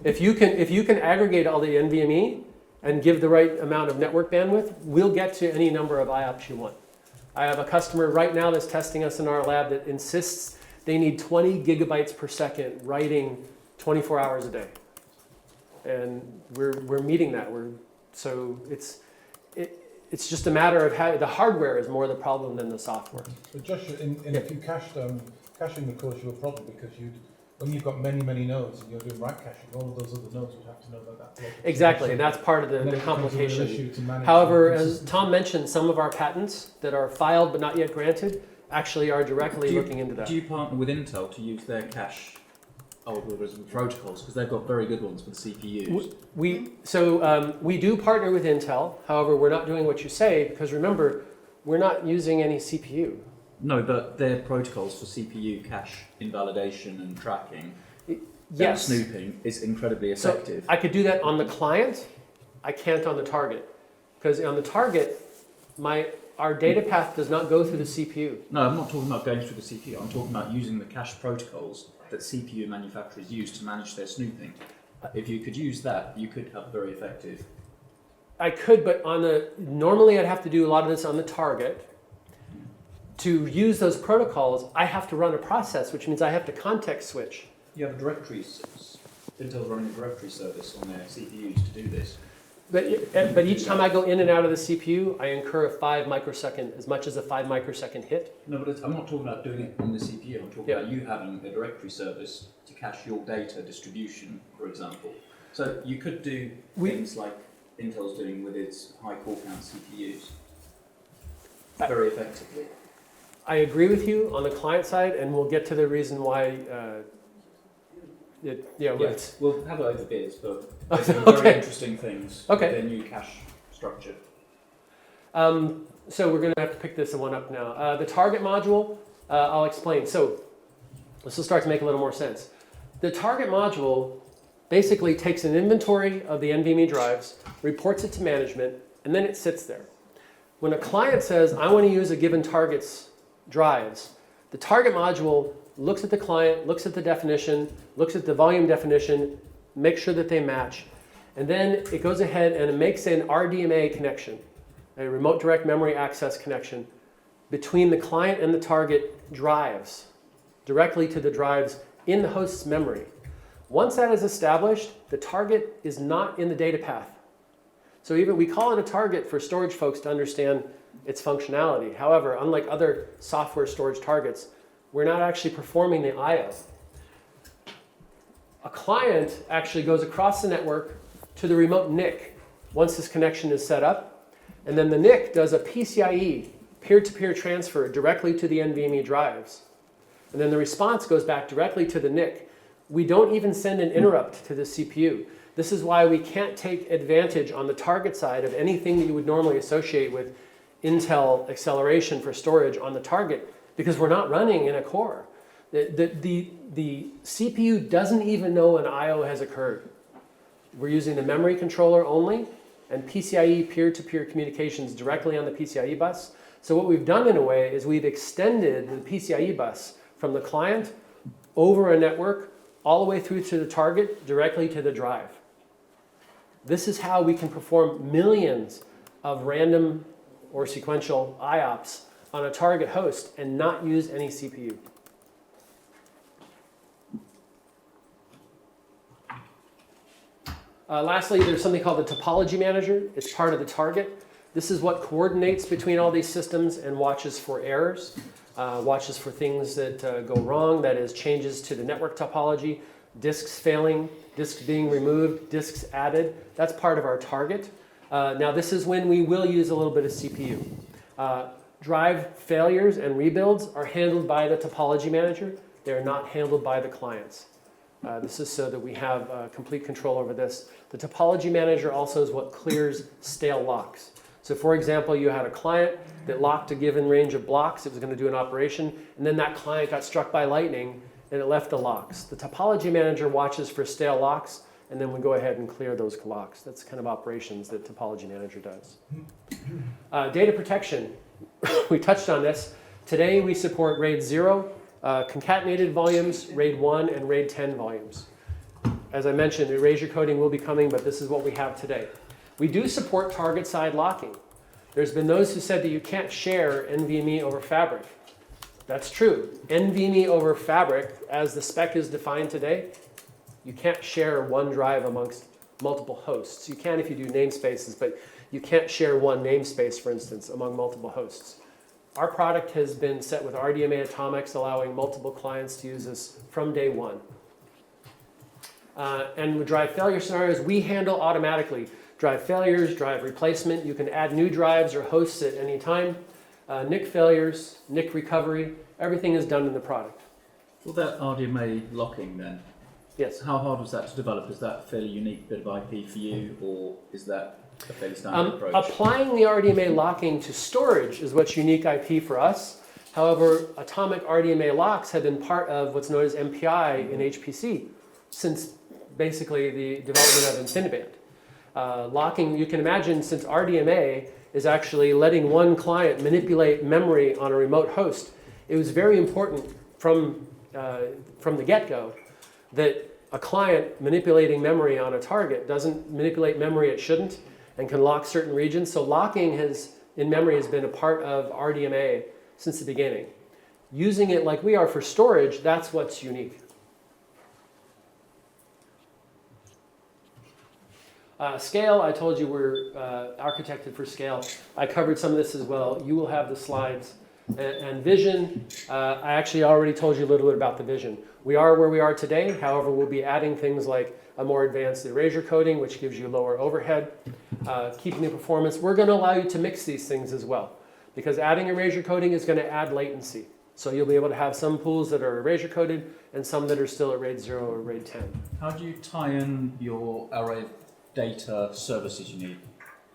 if you can aggregate all the NVMe and give the right amount of network bandwidth, we'll get to any number of IOPS you want. I have a customer right now that's testing us in our lab that insists they need 20 gigabytes per second writing 24 hours a day, and we're meeting that. So it's just a matter of how the hardware is more the problem than the software. But Josh, if you caching the course, you're a problem because when you've got many nodes and you're doing write caching, all of those other nodes would have to know that block. Exactly, and that's part of the And then it becomes a real complication. issue to manage However, the as consistency. Tom mentioned, some of our patents that are filed but not yet granted actually are directly looking into that. Do you partner with Intel to use their cache algorithms protocols? Because they've got very good ones for the CPUs. We do partner with Intel. However, we're not doing what you say because remember, we're not using any CPU. No, but their protocols for CPU cache invalidation and tracking and Yes. snooping is incredibly So effective. I could do that on the client. I can't on the target because on the target, our data path does not go through the CPU. No, I'm not talking about going through the CPU. I'm talking about using the cache protocols that CPU manufacturers use to manage their snooping. If you could use that, you could have very effective. I could, but normally I'd have to do a lot of this on the target. To use those protocols, I have to run a process, which means I have to context switch. You have directories. Intel's running a directory service on their CPUs to do this. But each time I go in and out of the CPU, I incur as much as a 5 microsecond hit. No, but I'm not talking about doing it on the CPU. I'm talking about you having a directory service to cache your data distribution, for example. So you could do things like Intel's doing with its high core count CPUs very effectively. I agree with you on the client side, and we'll get to the reason why. We'll have it over beers, but Okay. there's some very interesting things with Okay. their new cache structure. So we're going to have to pick this one up now. The target module, I'll explain. So this will start to make a little more sense. The target module basically takes an inventory of the NVMe drives, reports it to management, and then it sits there. When a client says, I want to use a given target's drives, the target module looks at the client, looks at the definition, looks at the volume definition, makes sure that they match, and then it goes ahead and it makes an RDMA connection, a remote direct memory access connection, between the client and the target drives, directly to the drives in the host's memory. Once that is established, the target is not in the data path. So even we call it a target for storage folks to understand its functionality. However, unlike other software storage targets, we're not actually performing the I/O. A client actually goes across the network to the remote NIC once this connection is set up, and then the NIC does a PCIe, peer-to-peer transfer, directly to the NVMe drives. And then the response goes back directly to the NIC. we don't even send an interrupt to the CPU. This is why we can't take advantage on the target side of anything that you would normally associate with Intel acceleration for storage on the target, because we're not running in a core. The CPU doesn't even know an I/O has occurred. We're using the memory controller only and PCIe peer-to-peer communications directly on the PCIe bus. So what we've done in a way is we've extended the PCIe bus from the client over a network all the way through to the target directly to the drive. This is how we can perform millions of random or sequential IOPS on a target host and not use any CPU. Lastly, there's something called the Topology Manager. It's part of the target. This is what coordinates between all these systems and watches for errors, watches for things that go wrong, that is changes to the network topology, disks failing, disks being removed, disks added. That's part of our target. Now this is when we will use a little bit of CPU. Drive failures and rebuilds are handled by the Topology Manager. They're not handled by the clients. This is so that we have complete control over this. The Topology Manager also is what clears stale locks. So for example, you had a client that locked a given range of blocks. It was going to do an operation, and then that client got struck by lightning, and it left the locks. The Topology Manager watches for stale locks, and then we go ahead and clear those locks. That's the kind of operations that Topology Manager does. Data protection. We touched on this. Today we support RAID 0, concatenated volumes, RAID 1, and RAID 10 volumes. As I mentioned, erasure coding will be coming, but this is what we have today. We do support target-side locking. There's been those who said that you can't share NVMe over Fabric. That's true. NVMe over Fabric, as the spec is defined today, you can't share one drive amongst multiple hosts. You can if you do namespaces, but you can't share one namespace, for instance, among multiple hosts. Our product has been set with RDMA atomics, allowing multiple clients to use this from day one. And with drive failure scenarios, we handle automatically drive failures, drive replacement. You can add new drives or hosts at any time. NIC failures, NIC recovery, everything is done in the product. Well, that RDMA locking then, Yes. how hard was that to develop? Is that a fairly unique bit of IP for you, or is that a fairly standard approach? Applying the RDMA locking to storage is what's unique IP for us. However, atomic RDMA locks have been part of what's known as MPI in HPC since basically the development of InfiniBand. Locking, you can imagine, since RDMA is actually letting one client manipulate memory on a remote host, it was very important from the get-go that a client manipulating memory on a target doesn't manipulate memory it shouldn't and can lock certain regions. So locking in memory has been a part of RDMA since the beginning. Using it like we are for storage, that's what's unique. Scale, I told you we're architected for scale. I covered some of this as well. You will have the slides. And vision, I actually already told you a little bit about the vision. We are where we are today. However, we'll be adding things like a more advanced erasure coding, which gives you lower overhead, keeping the performance. We're going to allow you to mix these things as well, because adding erasure coding is going to add latency. So you'll be able to have some pools that are erasure coded and some that are still at RAID 0 or RAID 10. How do you tie in your array of data services you need?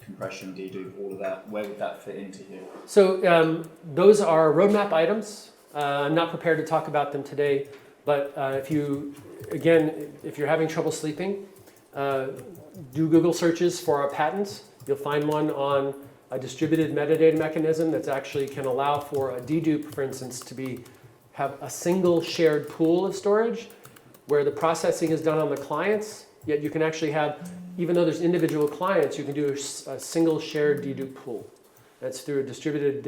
Compression, dedupe, all of that. Where would that fit into here? So those are roadmap items. I'm not prepared to talk about them today, but if you're having trouble sleeping, do Google searches for our patents. You'll find one on a distributed metadata mechanism that actually can allow for a dedupe, for instance, to have a single shared pool of storage where the processing is done on the clients, yet you can actually have, even though there's individual clients, you can do a single shared dedupe pool. That's through a distributed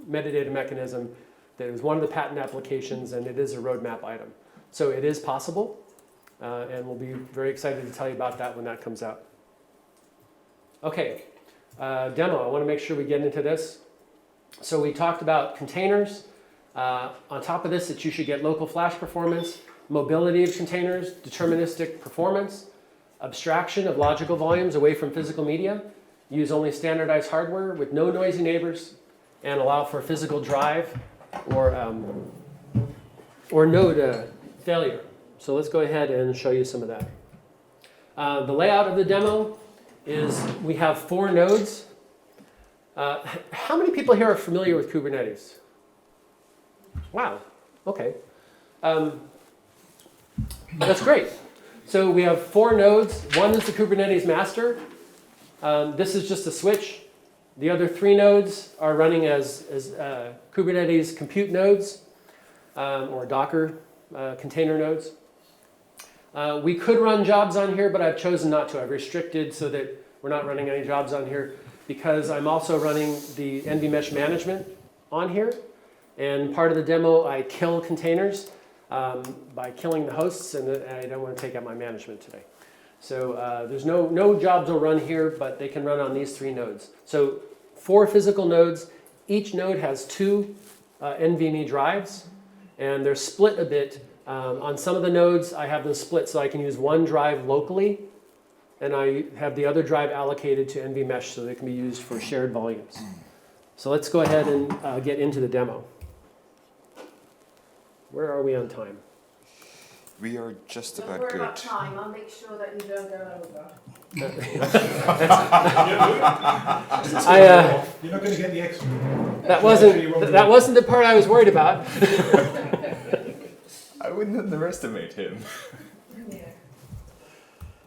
metadata mechanism that is one of the patent applications, and it is a roadmap item. So it is possible, and we'll be very excited to tell you about that when that comes out. Okay, demo, I want to make sure we get into this. So we talked about containers. On top of this, that you should get local flash performance, mobility of containers, deterministic performance, abstraction of logical volumes away from physical media, use only standardized hardware with no noisy neighbors, and allow for physical drive or node failure So let's go ahead and show you some of that. The layout of the demo is we have 4 nodes. How many people here are familiar with Kubernetes? Wow, okay. That's great. So we have 4 nodes. One is the Kubernetes master. This is just a switch. The other 3 nodes are running as Kubernetes compute nodes or Docker container nodes. We could run jobs on here, but I've chosen not to. I've restricted so that we're not running any jobs on here because I'm also running the NV Mesh management on here. And part of the demo, I kill containers by killing the hosts, and I don't want to take out my management today. So there's no jobs will run here, but they can run on these 3 nodes. So 4 physical nodes. Each node has 2 NVMe drives, and they're split a bit. On some of the nodes, I have them split so I can use one drive locally, and I have the other drive allocated to NV Mesh so they can be used for shared volumes. So let's go ahead and get into the demo. Where are we on time? We are just Don't about worry good. about time, I'll make sure that you don't go over. You're not going to get the extra. That wasn't the part I was worried about. I wouldn't underestimate him. Yeah.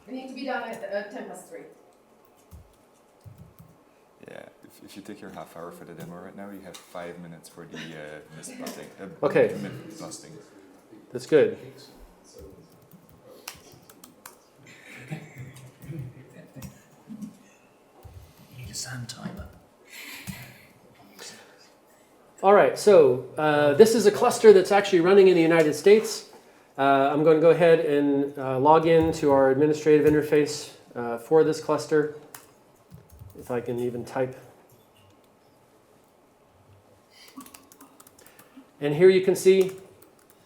We need to be done at 3:10. Yeah, if you take your half hour for the demo right now, you have 5 minutes for the mist busting. Okay. Myth busting. That's good. You need a sand timer. All right, so this is a cluster that's actually running in the United States. I'm going to go ahead and log in to our administrative interface for this cluster, if I can even type. And here you can see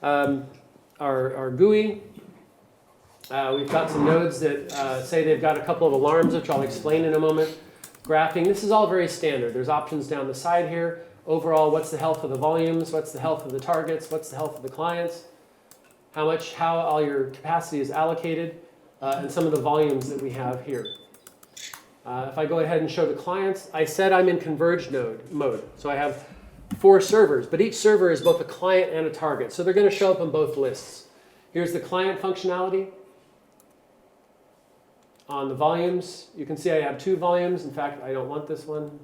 our GUI. We've got some nodes that say they've got a couple of alarms, which I'll explain in a moment. Graphing, this is all very standard. There's options down the side here. Overall, what's the health of the volumes? What's the health of the targets? What's the health of the clients? How all your capacity is allocated, and some of the volumes that we have here. If I go ahead and show the clients, I said I'm in converged mode. So I have 4 servers, but each server is both a client and a target. So they're going to show up on both lists. Here's the client functionality. On the volumes, you can see I have 2 volumes. In fact, I don't want this one.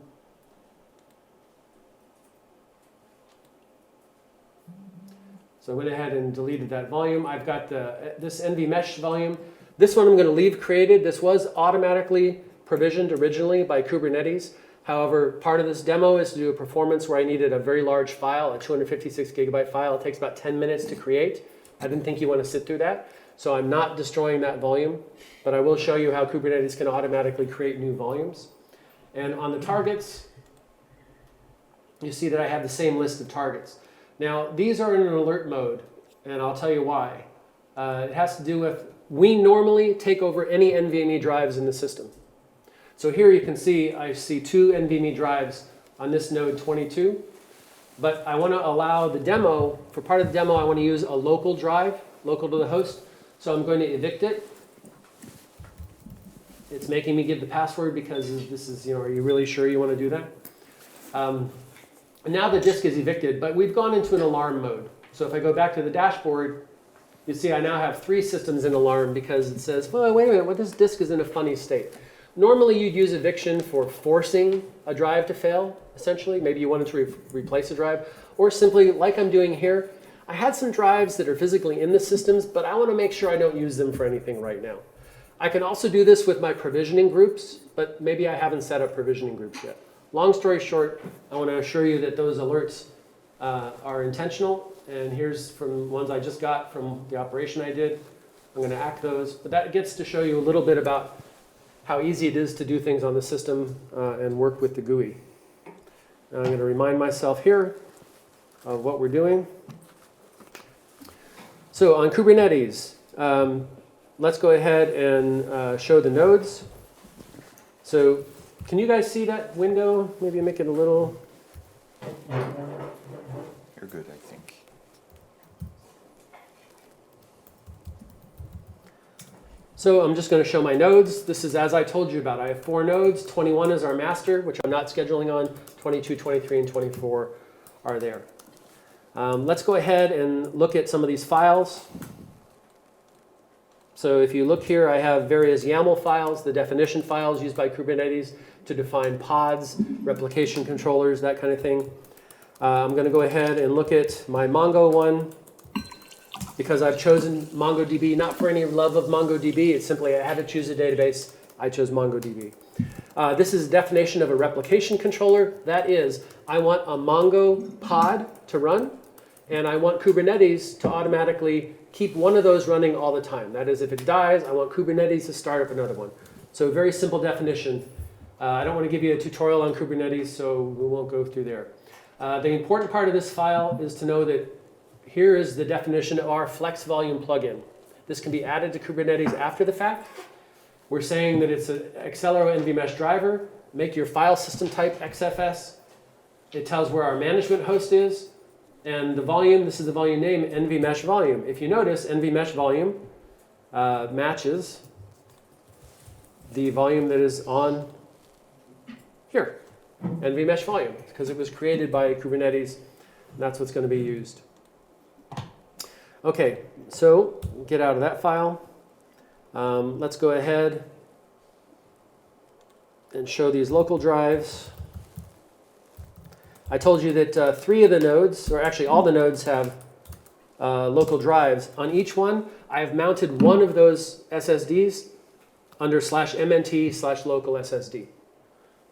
So I went ahead and deleted that volume. I've got this NV Mesh volume. This one I'm going to leave created. This was automatically provisioned originally by Kubernetes. However, part of this demo is to do a performance where I needed a very large file, a 256 gigabyte file. It takes about 10 minutes to create. I didn't think you want to sit through that. So I'm not destroying that volume, but I will show you how Kubernetes can automatically create new volumes. And on the targets, you see that I have the same list of targets. Now, these are in an alert mode, and I'll tell you why. It has to do with, we normally take over any NVMe drives in the system. So here you can see, I see 2 NVMe drives on this node 22, but I want to allow the demo, for part of the demo, I want to use a local drive, local to the host, so I'm going to evict it. It's making me give the password because this is, are you really sure you want to do that? And now the disk is evicted, but we've gone into an alarm mode. So if I go back to the dashboard, you see I now have 3 systems in alarm because it says, well, wait a minute, this disk is in a funny state. Normally you'd use eviction for forcing a drive to fail, essentially. Maybe you wanted to replace a drive, or simply, like I'm doing here, I had some drives that are physically in the systems, but I want to make sure I don't use them for anything right now. I can also do this with my provisioning groups, but maybe I haven't set up provisioning groups yet. Long story short, I want to assure you that those alerts are intentional, and here's from ones I just got from the operation I did. I'm going to act those, but that gets to show you a little bit about how easy it is to do things on the system and work with the GUI. Now I'm going to remind myself here of what we're doing. So on Kubernetes, let's go ahead and show the nodes. So can you guys see that window? Maybe make it a little. You're good, I think. So I'm just going to show my nodes. This is as I told you about. I have 4 nodes. 21 is our master, which I'm not scheduling on. 22, 23, and 24 are there. Let's go ahead and look at some of these files. So if you look here, I have various YAML files, the definition files used by Kubernetes to define pods, replication controllers, that kind of thing. I'm going to go ahead and look at my Mongo one because I've chosen MongoDB, not for any love of MongoDB. It's simply I had to choose a database. I chose MongoDB. This is a definition of a replication controller. That is, I want a Mongo pod to run, and I want Kubernetes to automatically keep one of those running all the time. That is, if it dies, I want Kubernetes to start up another one. So very simple definition. I don't want to give you a tutorial on Kubernetes, so we won't go through there. The important part of this file is to know that here is the definition of our Flex Volume plugin. This can be added to Kubernetes after the fact. We're saying that it's an Excelero NVMesh driver. Make your file system type XFS. It tells where our management host is. And the volume, this is the volume name, NVMesh volume. If you notice, NVMesh volume matches the volume that is on here, NVMesh volume, because it was created by Kubernetes. And that's what's going to be used. Okay, so get out of that file. Let's go ahead and show these local drives. I told you that 3 of the nodes, or actually all the nodes have local drives. On each one, I have mounted one of those SSDs under /mnt/local SSD.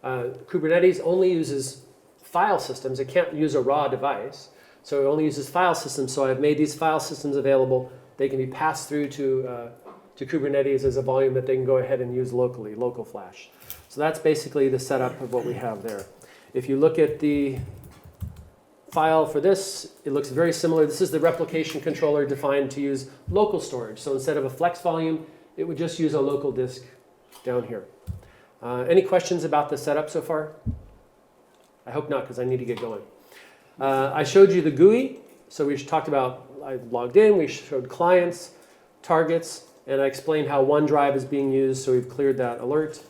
Kubernetes only uses file systems. It can't use a raw device. So it only uses file systems. So I've made these file systems available. They can be passed through to Kubernetes as a volume that they can go ahead and use locally, local flash. So that's basically the setup of what we have there. If you look at the file for this, it looks very similar. This is the replication controller defined to use local storage. So instead of a flex volume, it would just use a local disk down here. Any questions about the setup so far? I hope not, because I need to get going. I showed you the GUI. So we talked about, I logged in, we showed clients, targets, and I explained how OneDrive is being used, so we've cleared that alert.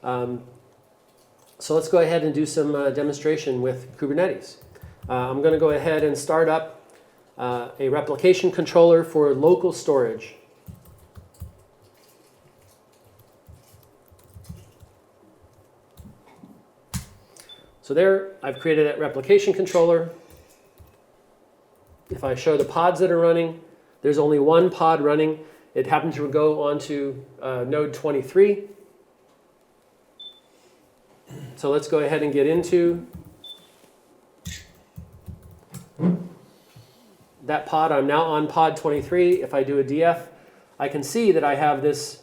So let's go ahead and do some demonstration with Kubernetes. I'm going to go ahead and start up a replication controller for local storage. So there, I've created that replication controller. If I show the pods that are running, there's only one pod running. It happens to go onto node 23. So let's go ahead and get into that pod. I'm now on pod 23. If I do a df, I can see that I have this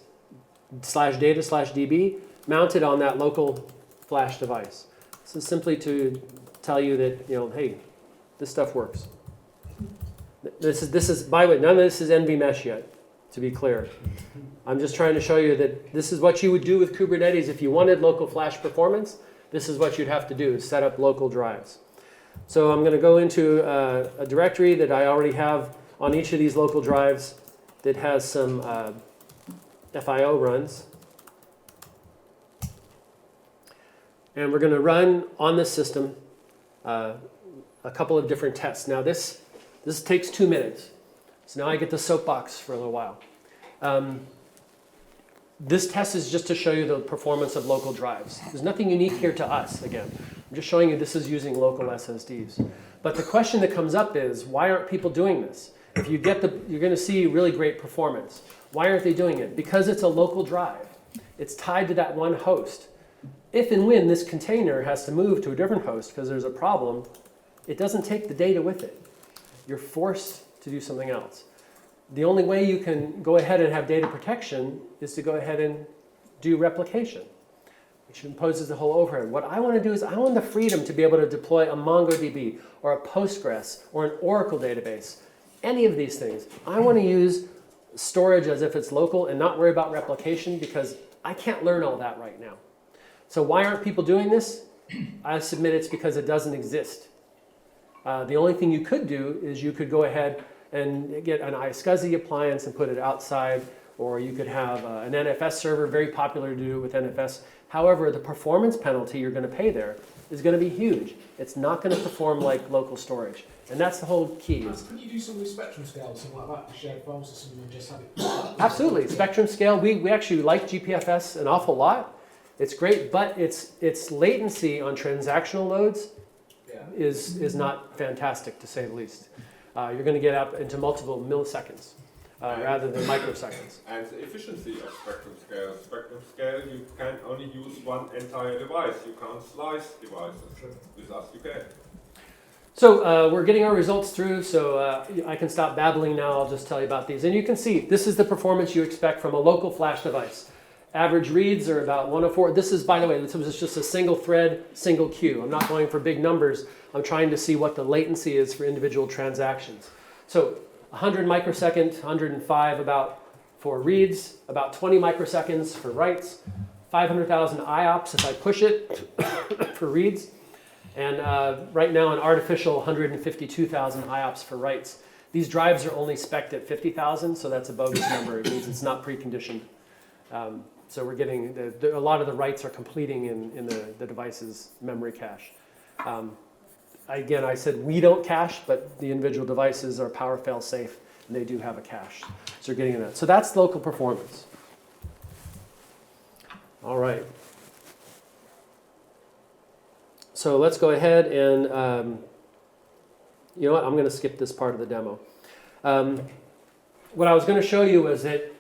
/data/db mounted on that local flash device. This is simply to tell you that, hey, this stuff works. This is, by the way, none of this is NVMesh yet, to be clear. I'm just trying to show you that this is what you would do with Kubernetes. If you wanted local flash performance, this is what you'd have to do, is set up local drives. So I'm going to go into a directory that I already have on each of these local drives that has some FIO runs. And we're going to run on this system a couple of different tests. Now this takes 2 minutes. So now I get the soapbox for a little while. This test is just to show you the performance of local drives. There's nothing unique here to us, again. I'm just showing you this is using local SSDs. But the question that comes up is, why aren't people doing this? If you get you're going to see really great performance. Why aren't they doing it? Because it's a local drive. It's tied to that one host. If and when this container has to move to a different host because there's a problem, it doesn't take the data with it. You're forced to do something else. The only way you can go ahead and have data protection is to go ahead and do replication, which imposes the whole overhead. What I want to do is I want the freedom to be able to deploy a MongoDB or a Postgres or an Oracle database, any of these things. I want to use storage as if it's local and not worry about replication because I can't learn all that right now. So why aren't people doing this? I submit it's because it doesn't exist. The only thing you could do is you could go ahead and get an iSCSI appliance and put it outside or you could have an NFS server, very popular to do it with NFS. However, the performance penalty you're going to pay there is going to be huge. It's not going to perform like local storage. And that's the whole key. Can you do something with spectrum scale, something like that, to shared file system and just have it? Absolutely. Spectrum scale, we actually like GPFS an awful lot. It's great, but its latency on transactional loads is not fantastic, to say the least. You're going to get up into multiple milliseconds rather than microseconds. And the efficiency of spectrum scale. Spectrum scale, you can only use one entire device. You can't slice devices. With us, you can. So we're getting our results through, so I can stop babbling now. I'll just tell you about these. And you can see this is the performance you expect from a local flash device. Average reads are about 104. This is, by the way, this was just a single thread, single queue. I'm not going for big numbers. I'm trying to see what the latency is for individual transactions. So 100 microsecond, 105 about for reads, about 20 microseconds for writes, 500,000 IOPS if I push it for reads, and right now an artificial 152,000 IOPS for writes. These drives are only spec'd at 50,000, so that's a bogus number. It means it's not preconditioned. So we're getting, a lot of the writes are completing in the device's memory cache. Again, I said we don't cache, but the individual devices are power fail safe, and they do have a cache. So we're getting that. So that's local performance. All right. So let's go ahead and, you know what, I'm going to skip this part of the demo. What I was going to show you was that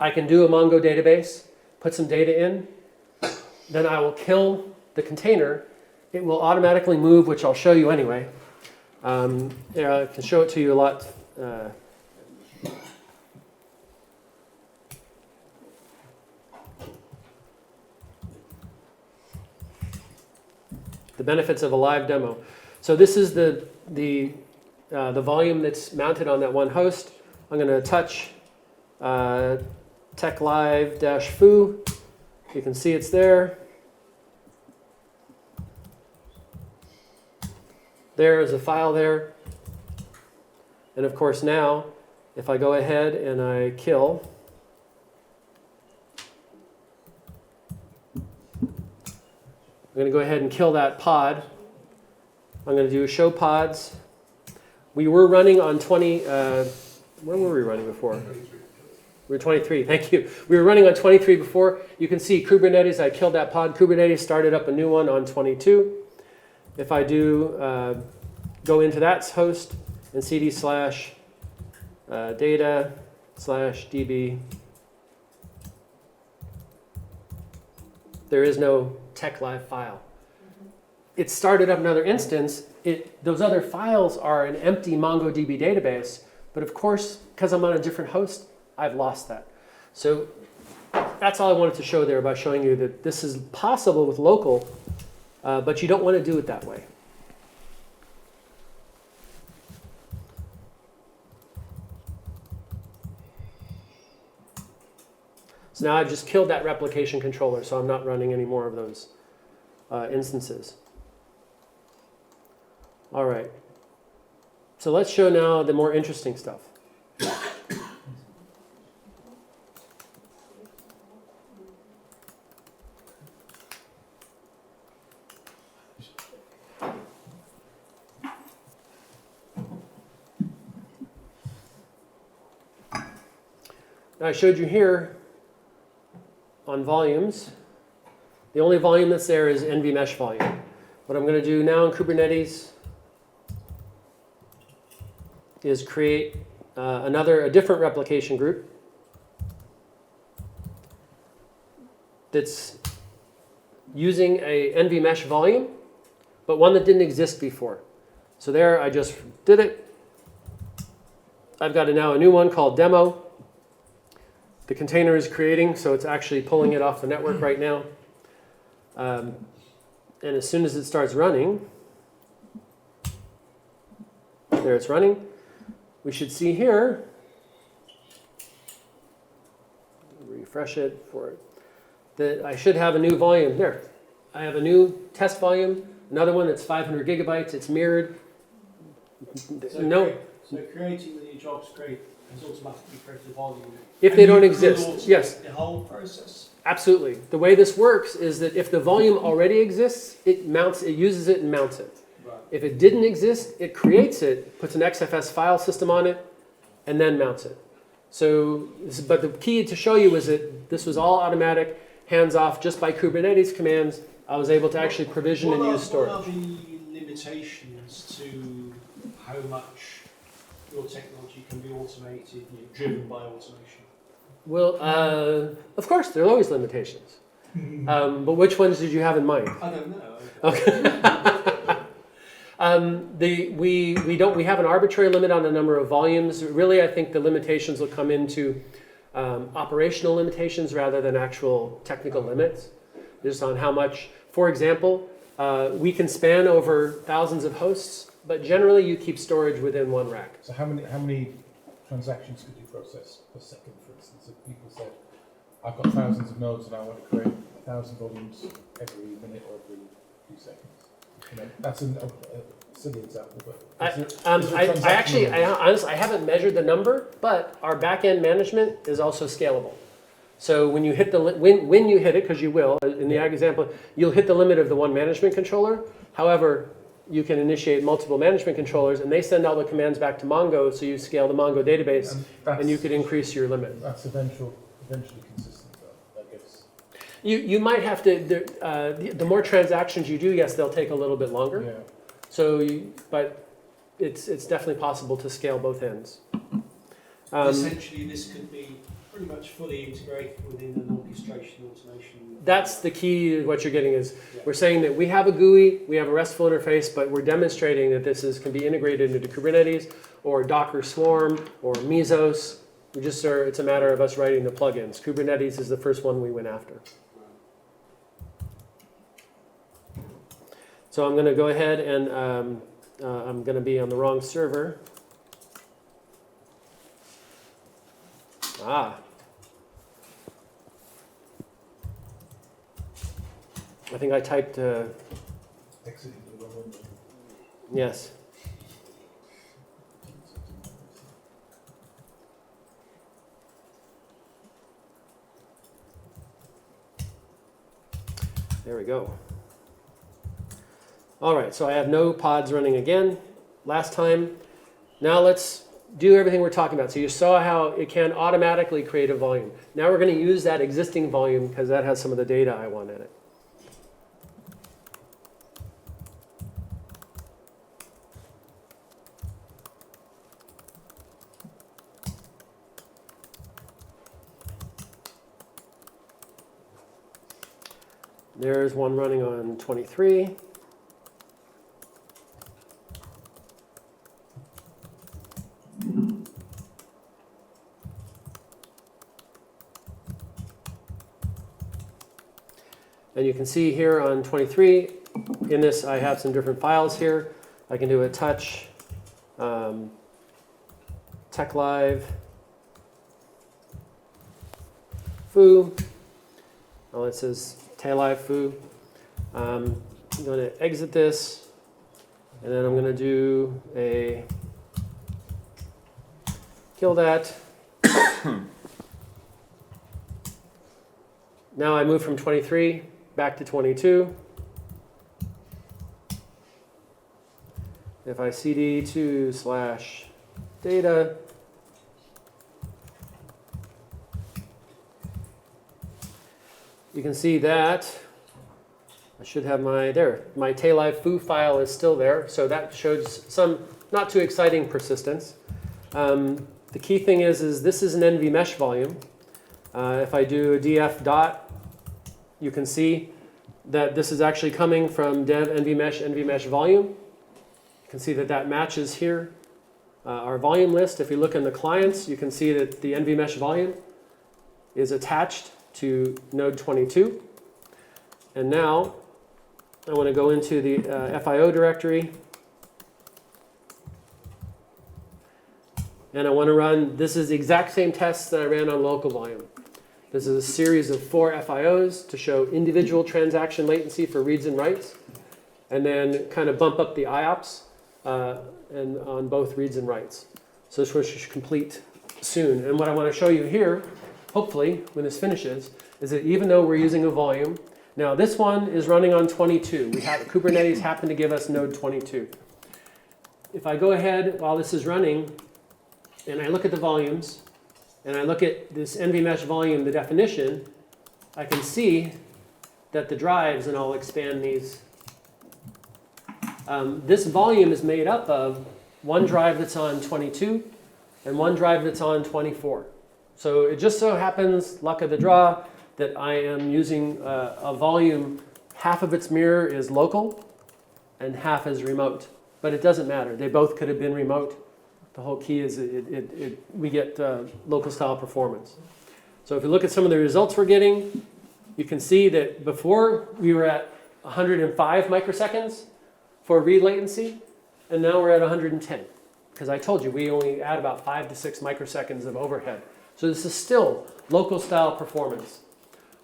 I can do a Mongo database, put some data in, then I will kill the container. It will automatically move, which I'll show you anyway. I can show it to you a lot. The benefits of a live demo. So this is the volume that's mounted on that one host. I'm going to touch techlive-foo. You can see it's there. There is a file there. And of course now, if I go ahead and I kill, I'm going to go ahead and kill that pod. I'm going to do show pods. We were running on 20, where were we running before? We were 23, thank you. We were running on 23 before. You can see Kubernetes, I killed that pod. Kubernetes started up a new one on 22. If I do go into that host and cd/data/db, there is no techlive file. It started up another instance. Those other files are an empty MongoDB database, but of course, because I'm on a different host, I've lost that. So that's all I wanted to show there by showing you that this is possible with local, but you don't want to do it that way. So now I've just killed that replication controller, so I'm not running any more of those instances. All right. So let's show now the more interesting stuff. Now I showed you here on volumes. The only volume that's there is NVMesh volume. What I'm going to do now in Kubernetes is create a different replication group that's using a NVMesh volume, but one that didn't exist before. So there, I just did it. I've got now a new one called demo. The container is creating, so it's actually pulling it off the network right now. And as soon as it starts running, there it's running. We should see here, refresh it for it, that I should have a new volume. There, I have a new test volume, another one that's 500 gigabytes, it's mirrored. So creating the new job's great. has automatically created a volume. If And they you don't could exist, automate yes. The whole process. Absolutely. The way this works is that if the volume already exists, it uses it and mounts it. Right. If it didn't exist, it creates it, puts an XFS file system on it, and then mounts it. So, but the key to show you is that this was all automatic, hands-off, just by Kubernetes commands. I was able to actually provision and use storage. What are the limitations to how much your technology can be automated, driven by automation? Well, of course, there are always limitations. But which ones did you have in mind? I don't know. Okay. We have an arbitrary limit on the number of volumes. Really, I think the limitations will come into operational limitations rather than actual technical limits, just on how much. For example, we can span over thousands of hosts, but generally you keep storage within one rack. So how many transactions could you process per second, for instance? If people said, I've got thousands of nodes and I want to create 1,000 volumes every minute or every few seconds. You know, that's a silly example, but Honestly, I haven't measured the number, but our back-end management is also scalable. So when you hit when you hit it, because you will, in the example, you'll hit the limit of the one management controller. However, you can initiate multiple management controllers, and they send all the commands back to Mongo, so you scale the Mongo database, and you could increase your limit. That's eventually consistent, though, I guess. You might have to, the more transactions you do, yes, they'll take a little bit longer. Yeah. So, but it's definitely possible to scale both ends. Essentially, this could be pretty much fully integrated within an orchestration automation. That's the key. What you're getting is we're saying that we have a GUI, we have a RESTful interface, but we're demonstrating that this can be integrated into Kubernetes or Docker Swarm or Mesos. It's a matter of us writing the plugins. Kubernetes is the first one we went after. So I'm going to go ahead and I'm going to be on the wrong server. I think I typed, Exiting the wrong window. yes. There we go. All right, so I have no pods running again. Last time. Now let's do everything we're talking about. So you saw how it can automatically create a volume. Now we're going to use that existing volume because that has some of the data I want in it. There's one running on 23. And you can see here on 23, in this I have some different files here. I can do a touch, tech live, foo. Oh, it says tailive foo. I'm going to exit this, and then I'm going to do a kill that. Now I move from 23 back to 22. If I cd to /data, you can see that I should have my tailive foo file is still there, so that shows some not too exciting persistence. The key thing is this is an NV mesh volume. If I do a df dot, you can see that this is actually coming from dev NV mesh volume. You can see that matches here. Our volume list, if you look in the clients, you can see that the NV mesh volume is attached to node 22. And now I want to go into the FIO directory. And I want to run, this is the exact same tests that I ran on local volume. This is a series of 4 FIOs to show individual transaction latency for reads and writes, and then kind of bump up the IOPS and on both reads and writes. So this was complete soon. And what I want to show you here, hopefully, when this finishes, is that even though we're using a volume, now this one is running on 22. Kubernetes happened to give us node 22. If I go ahead while this is running, and I look at the volumes, and I look at this NVMesh volume, the definition, I can see that the drives, and I'll expand these. This volume is made up of one drive that's on 22 and one drive that's on 24. So it just so happens, luck of the draw, that I am using a volume, half of its mirror is local and half is remote. But it doesn't matter. They both could have been remote. The whole key is we get local style performance. So if you look at some of the results we're getting, you can see that before we were at 105 microseconds for read latency, and now we're at 110. Because I told you, we only add about 5 to 6 microseconds of overhead. So this is still local style performance.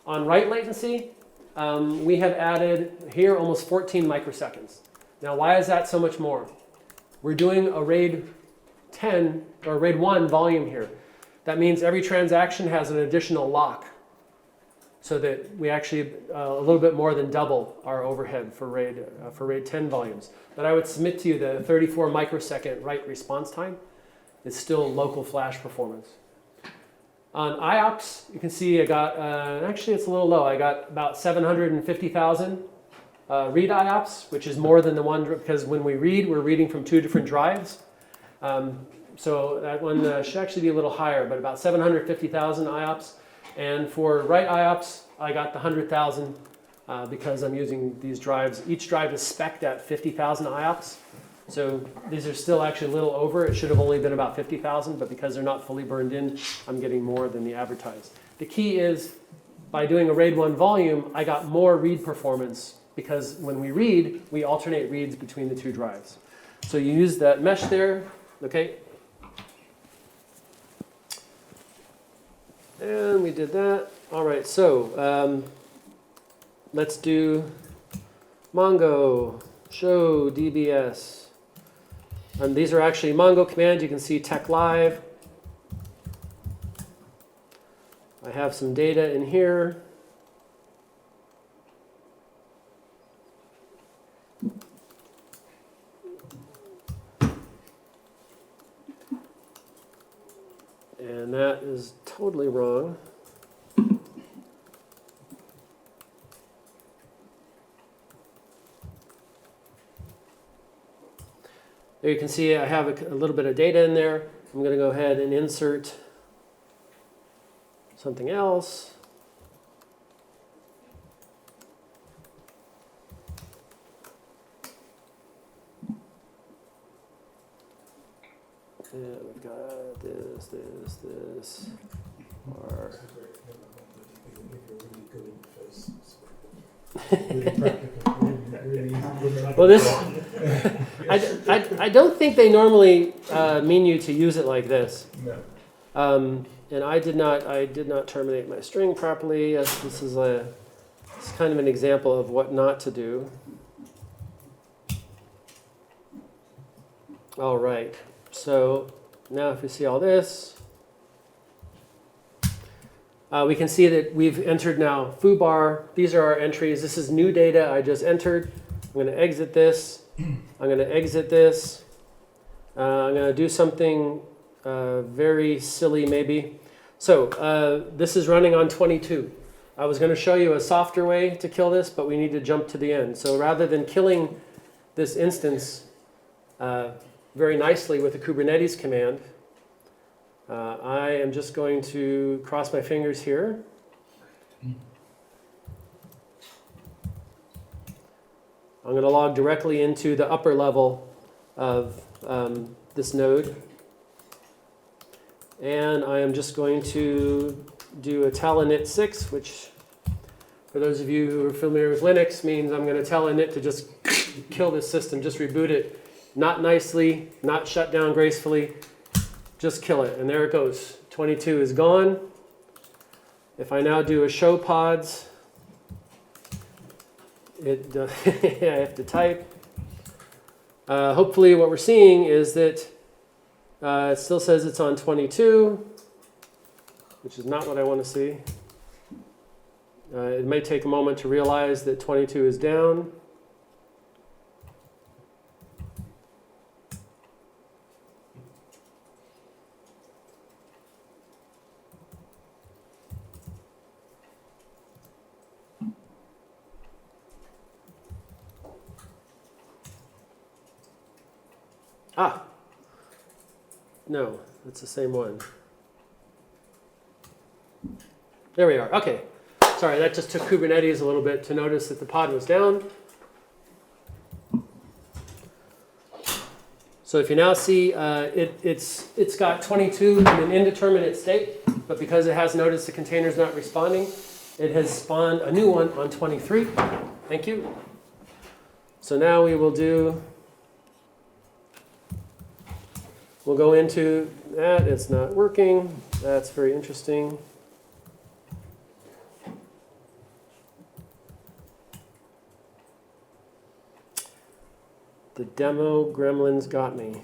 On write latency, we have added here almost 14 microseconds. Now, why is that so much more? We're doing a RAID 10 or RAID 1 volume here. That means every transaction has an additional lock, so that we actually a little bit more than double our overhead for RAID 10 volumes. But I would submit to you that a 34 microsecond write response time is still local flash performance. On IOPS, you can see I got, actually it's a little low, I got about 750,000 read IOPS, which is more than the one, because when we read, we're reading from 2 different drives. So that one should actually be a little higher, but about 750,000 IOPS. And for write IOPS, I got the 100,000 because I'm using these drives. Each drive is spec'd at 50,000 IOPS. So these are still actually a little over. It should have only been about 50,000, but because they're not fully burned in, I'm getting more than the advertised. The key is, by doing a RAID 1 volume, I got more read performance, because when we read, we alternate reads between the 2 drives. So you use that mesh there, okay? And we did that. All right, so let's do Mongo show DBS. And these are actually Mongo commands. You can see Tech Live. I have some data in here. And that is totally wrong. There you can see I have a little bit of data in there. I'm going to go ahead and insert something else. And we've got this, or well, this I don't think they normally mean you to use it like this. No. And I did not terminate my string properly. This is kind of an example of what not to do. All right. So now if you see all this, we can see that we've entered now foobar. These are our entries. This is new data I just entered. I'm going to exit this. I'm going to exit this. I'm going to do something very silly maybe. So this is running on 22. I was going to show you a softer way to kill this, but we need to jump to the end. So rather than killing this instance very nicely with a Kubernetes command, I am just going to cross my fingers here. I'm going to log directly into the upper level of this node. And I am just going to do a tell init 6, which for those of you who are familiar with Linux means I'm going to tell init to just kill this system, just reboot it. Not nicely, not shut down gracefully, just kill it. And there it goes. 22 is gone. If I now do a show pods, I have to type. Hopefully what we're seeing is that It still says it's on 22, which is not what I want to see. It may take a moment to realize that 22 is down. Ah, no, that's the same one. There we are. Okay. Sorry, that just took Kubernetes a little bit to notice that the pod was down. So if you now see, it's got 22 in an indeterminate state, but because it has noticed the container's not responding, it has spawned a new one on 23. Thank you. So now we will do, we'll go into that. It's not working. That's very interesting. The demo gremlins got me. You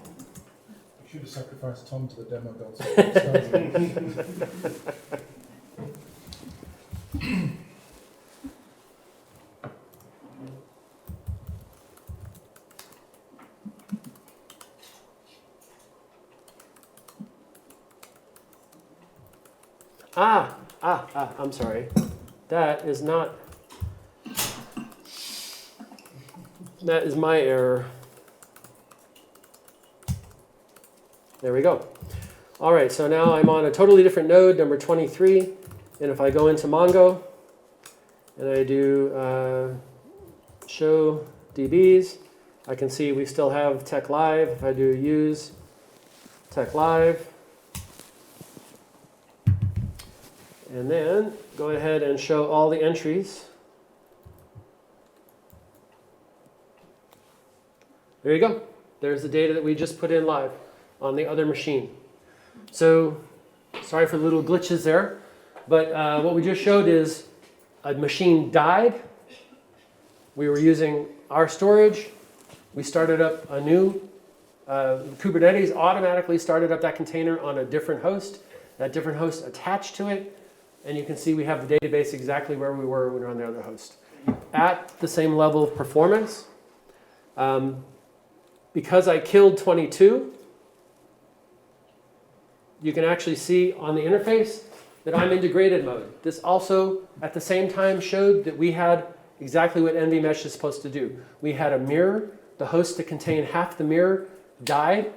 should have sacrificed Tom to the demo gods. I'm sorry. That is not, that is my error. There we go. All right, so now I'm on a totally different node, number 23. And if I go into Mongo and I do show DBs, I can see we still have tech live. If I do use tech live, and then go ahead and show all the entries. There you go. There's the data that we just put in live on the other machine. So sorry for the little glitches there, but what we just showed is a machine died. We were using our storage. We started up a new Kubernetes automatically started up that container on a different host. That different host attached to it. And you can see we have the database exactly where we were when we were on the other host. At the same level of performance. Because I killed 22, you can actually see on the interface that I'm in degraded mode. This also, at the same time, showed that we had exactly what NVMesh is supposed to do. We had a mirror. The host to contain half the mirror died,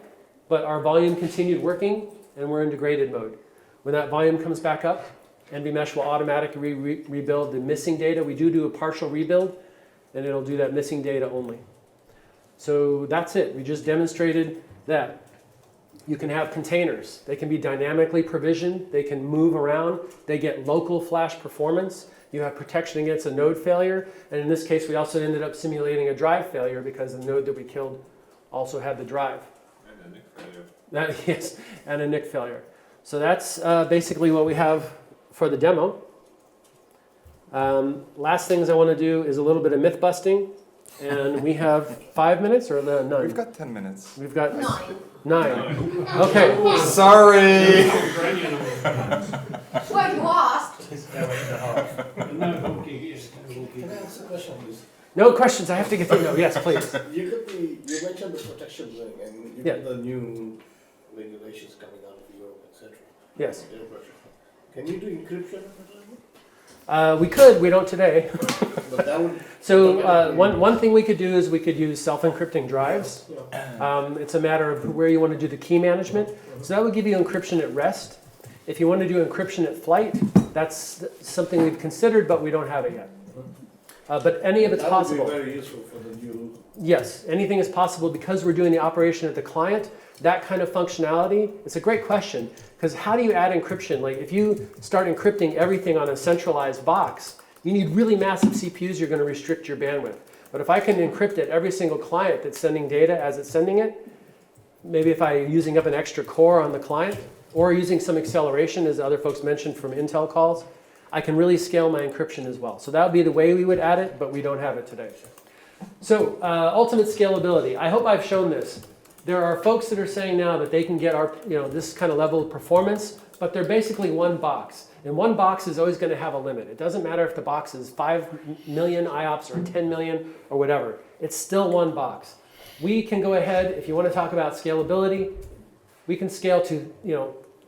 but our volume continued working, and we're in degraded mode. When that volume comes back up, NVMesh will automatically rebuild the missing data. We do a partial rebuild, and it'll do that missing data only. So that's it. We just demonstrated that. You can have containers. They can be dynamically provisioned. They can move around. They get local flash performance. You have protection against a node failure. And in this case, we also ended up simulating a drive failure because the node that we killed also had the drive. And a NIC failure. Yes, and a NIC failure. So that's basically what we have for the demo. Last things I want to do is a little bit of myth busting. And we have 5 minutes or none? We've got 10 minutes. We've got 9. Okay. Sorry. Well, you asked. No hooking, yes, no Can hooking. I ask a question on this? No questions. I have to get through. No, yes, please. You mentioned the protection ring, and you Yeah. got the new regulations coming out of Europe, etc. Yes. Can you do encryption? We could. We don't today. But that would. So one thing we could do is we could use self-encrypting drives. Yeah. It's a matter of where you want to do the key management. So that would give you encryption at rest. If you want to do encryption at flight, that's something we've considered, but we don't have it yet. But any of it's possible. That would be very useful for the new. Yes, anything is possible because we're doing the operation at the client. That kind of functionality, it's a great question, because how do you add encryption? Like if you start encrypting everything on a centralized box, you need really massive CPUs, you're going to restrict your bandwidth. But if I can encrypt at every single client that's sending data as it's sending it, maybe if I'm using up an extra core on the client, or using some acceleration, as other folks mentioned from Intel calls, I can really scale my encryption as well. So that would be the way we would add it, but we don't have it today. So ultimate scalability. I hope I've shown this. There are folks that are saying now that they can get our, this kind of level of performance, but they're basically one box. And one box is always going to have a limit. It doesn't matter if the box is 5 million IOPS or 10 million or whatever. It's still one box. We can go ahead, if you want to talk about scalability, we can scale to,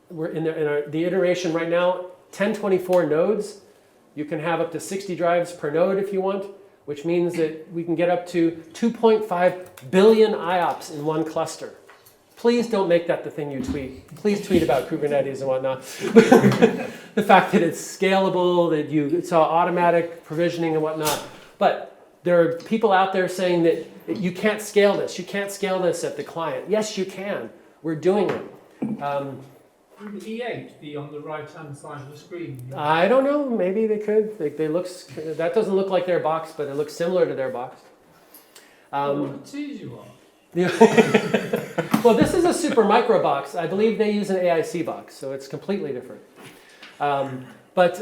we're in the iteration right now, 1024 nodes. You can have up to 60 drives per node if you want, which means that we can get up to 2.5 billion IOPS in one cluster. Please don't make that the thing you tweet. Please tweet about Kubernetes and whatnot. The fact that it's scalable, that you saw automatic provisioning and whatnot. But there are people out there saying that you can't scale this. You can't scale this at the client. Yes, you can. We're doing it. Would the E8 be on the right-hand side of the screen? I don't know. Maybe they could. That doesn't look like their box, but it looks similar to their box. What tease you are? Well, this is a super micro box. I believe they use an AIC box, so it's completely different. But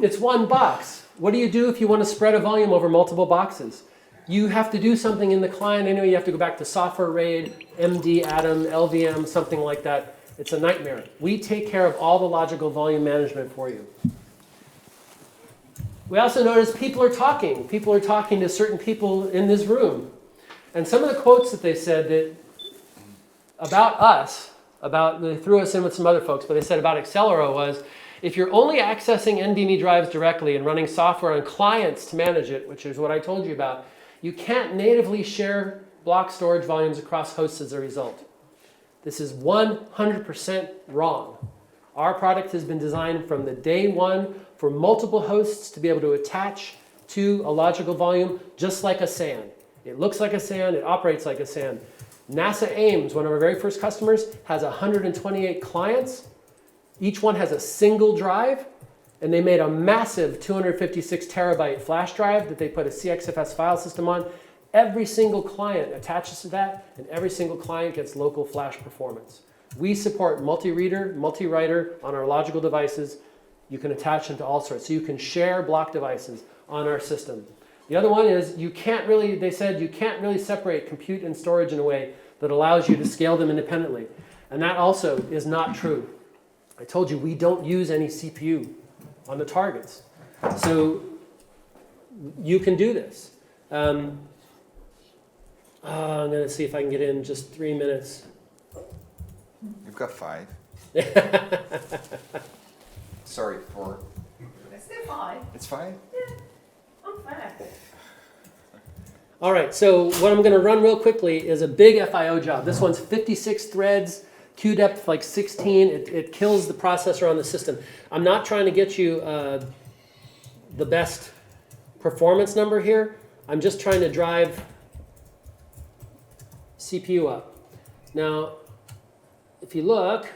it's one box. What do you do if you want to spread a volume over multiple boxes? You have to do something in the client anyway. You have to go back to software RAID, MD, Atom, LVM, something like that. It's a nightmare. We take care of all the logical volume management for you. We also notice people are talking. People are talking to certain people in this room. And some of the quotes that they said that about us, they threw us in with some other folks, but they said about Excelero was, if you're only accessing NVMe drives directly and running software on clients to manage it, which is what I told you about, you can't natively share block storage volumes across hosts as a result. This is 100% wrong. Our product has been designed from the day one for multiple hosts to be able to attach to a logical volume just like a SAN. It looks like a SAN, it operates like a SAN. NASA Ames, one of our very first customers, has 128 clients. Each one has a single drive, and they made a massive 256 terabyte flash drive that they put a CXFS file system on. Every single client attaches to that, and every single client gets local flash performance. We support multi-reader, multi-writer on our logical devices. You can attach them to all sorts. So you can share block devices on our system. The other one is they said you can't really separate compute and storage in a way that allows you to scale them independently. And that also is not true. I told you we don't use any CPU on the targets. So you can do this. I'm going to see if I can get in just 3 minutes. You've got 5. Sorry, 4. It's still 5. It's 5? Yeah, I'm fair. All right, so what I'm going to run real quickly is a big FIO job. This one's 56 threads, queue depth like 16. It kills the processor on the system. I'm not trying to get you the best performance number here. I'm just trying to drive CPU up. Now, if you look,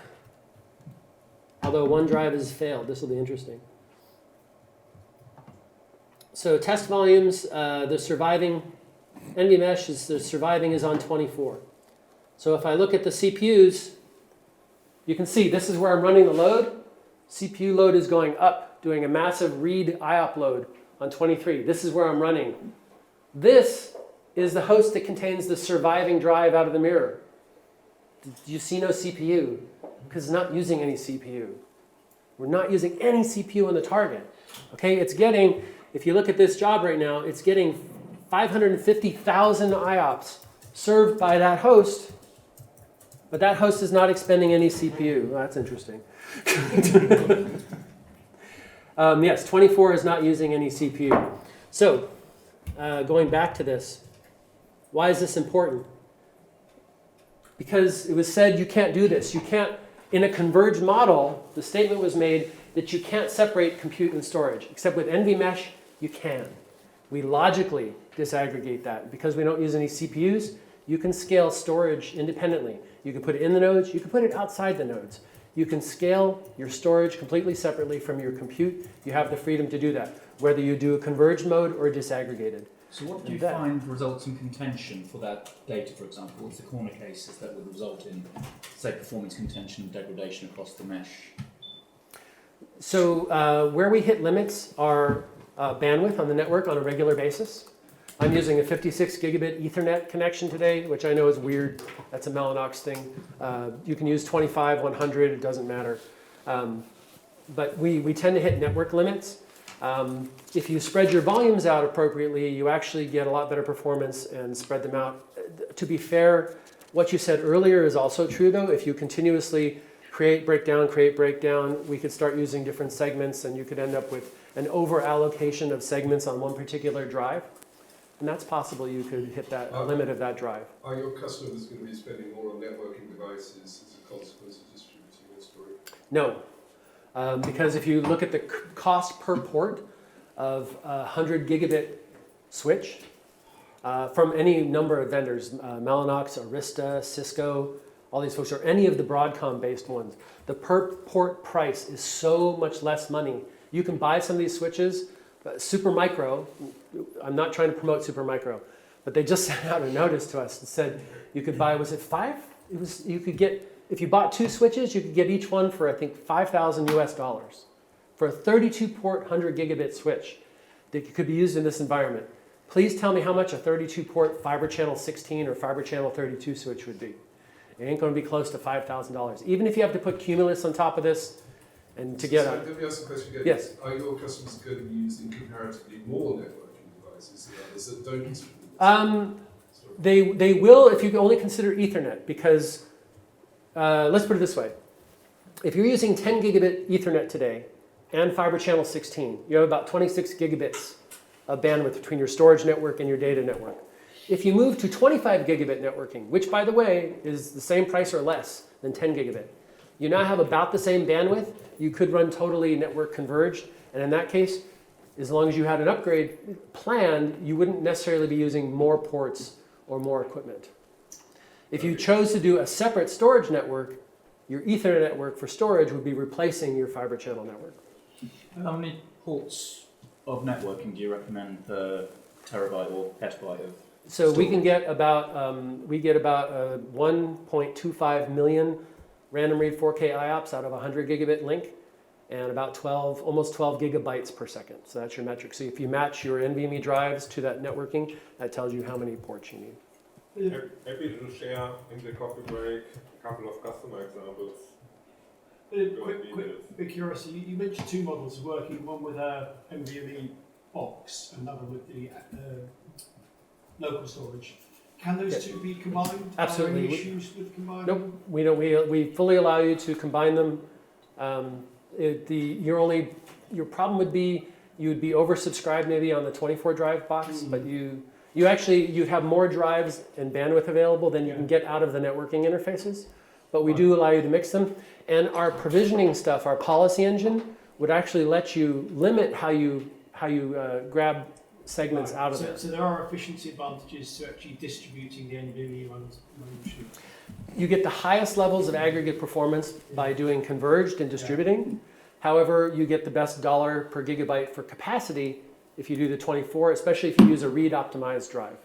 although one drive has failed, this will be interesting. So test volumes, the surviving NVMesh the surviving is on 24. So if I look at the CPUs, you can see this is where I'm running the load. CPU load is going up, doing a massive read IOP load on 23. This is where I'm running. This is the host that contains the surviving drive out of the mirror. Do you see no CPU? Because it's not using any CPU. We're not using any CPU on the target. Okay, it's getting, if you look at this job right now, it's getting 550,000 IOPS served by that host, but that host is not expending any CPU. Well, that's interesting. Yes, 24 is not using any CPU. So, going back to this, why is this important? Because it was said you can't do this. You can't, in a converged model, the statement was made that you can't separate compute and storage. Except with NVMesh, you can. We logically disaggregate that. Because we don't use any CPUs, you can scale storage independently. You can put it in the nodes, you can put it outside the nodes. You can scale your storage completely separately from your compute. You have the freedom to do that, whether you do a converged mode or disaggregated. So what do you find results in contention for that data, for example? What's the corner cases that would result in, say, performance contention and degradation across the mesh? So where we hit limits are bandwidth on the network on a regular basis. I'm using a 56 gigabit Ethernet connection today, which I know is weird. That's a Mellanox thing. You can use 25, 100, it doesn't matter. But we tend to hit network limits. If you spread your volumes out appropriately, you actually get a lot better performance and spread them out. To be fair, what you said earlier is also true though. If you continuously create, breakdown, we could start using different segments and you could end up with an over allocation of segments on one particular drive. And that's possible you could hit that limit of that drive. Are your customers going to be spending more on networking devices as a consequence of distributing your storage? No, because if you look at the cost per port of a 100 gigabit switch from any number of vendors, Mellanox, Arista, Cisco, all these folks, or any of the Broadcom-based ones, the per port price is so much less money. You can buy some of these switches, Supermicro, I'm not trying to promote Supermicro, but they just sent out a notice to us and said you could buy, was it 5? You could get, if you bought 2 switches, you could get each one for I think $5,000 US for a 32 port 100 gigabit switch that could be used in this environment. Please tell me how much a 32 port fiber channel 16 or fiber channel 32 switch would be. It ain't going to be close to $5,000. Even if you have to put Cumulus on top of this and to get So let me ask a question again. Yes. Are your customers going to be using comparatively more networking devices than others that don't? They will if you only consider Ethernet, because let's put it this way. If you're using 10 gigabit Ethernet today and fiber channel 16, you have about 26 gigabits of bandwidth between your storage network and your data network. If you move to 25 gigabit networking, which by the way is the same price or less than 10 gigabit, you now have about the same bandwidth. You could run totally network converged, and in that case, as long as you had an upgrade planned, you wouldn't necessarily be using more ports or more equipment. If you chose to do a separate storage network, your Ethernet network for storage would be replacing your fiber channel network. How many ports of networking do you recommend per terabyte or petabyte of So we storage? can get about 1.25 million random read 4K IOPS out of a 100 gigabit link, and about almost 12 gigabytes per second. So that's your metric. So if you match your NVMe drives to that networking, that tells you how many ports you need. Happy to share in the coffee break a couple of customer examples. Quick curiosity, you mentioned 2 models of working, one with a NVMe box, another with the local storage. Can those 2 be combined? Absolutely. Are there any issues with combining? Nope, we don't. We fully allow you to combine them. Your problem would be you would be oversubscribed maybe on the 24 drive box, but you'd have more drives and bandwidth available than you can get out of the networking interfaces. But we do allow you to mix them, and our provisioning stuff, our policy engine, would actually let you limit how you grab segments out of it. So there are efficiency advantages to actually distributing the NVMe ones. You get the highest levels of aggregate performance by doing converged and distributing. However, you get the best dollar per gigabyte for capacity if you do the 24, especially if you use a read optimized drive.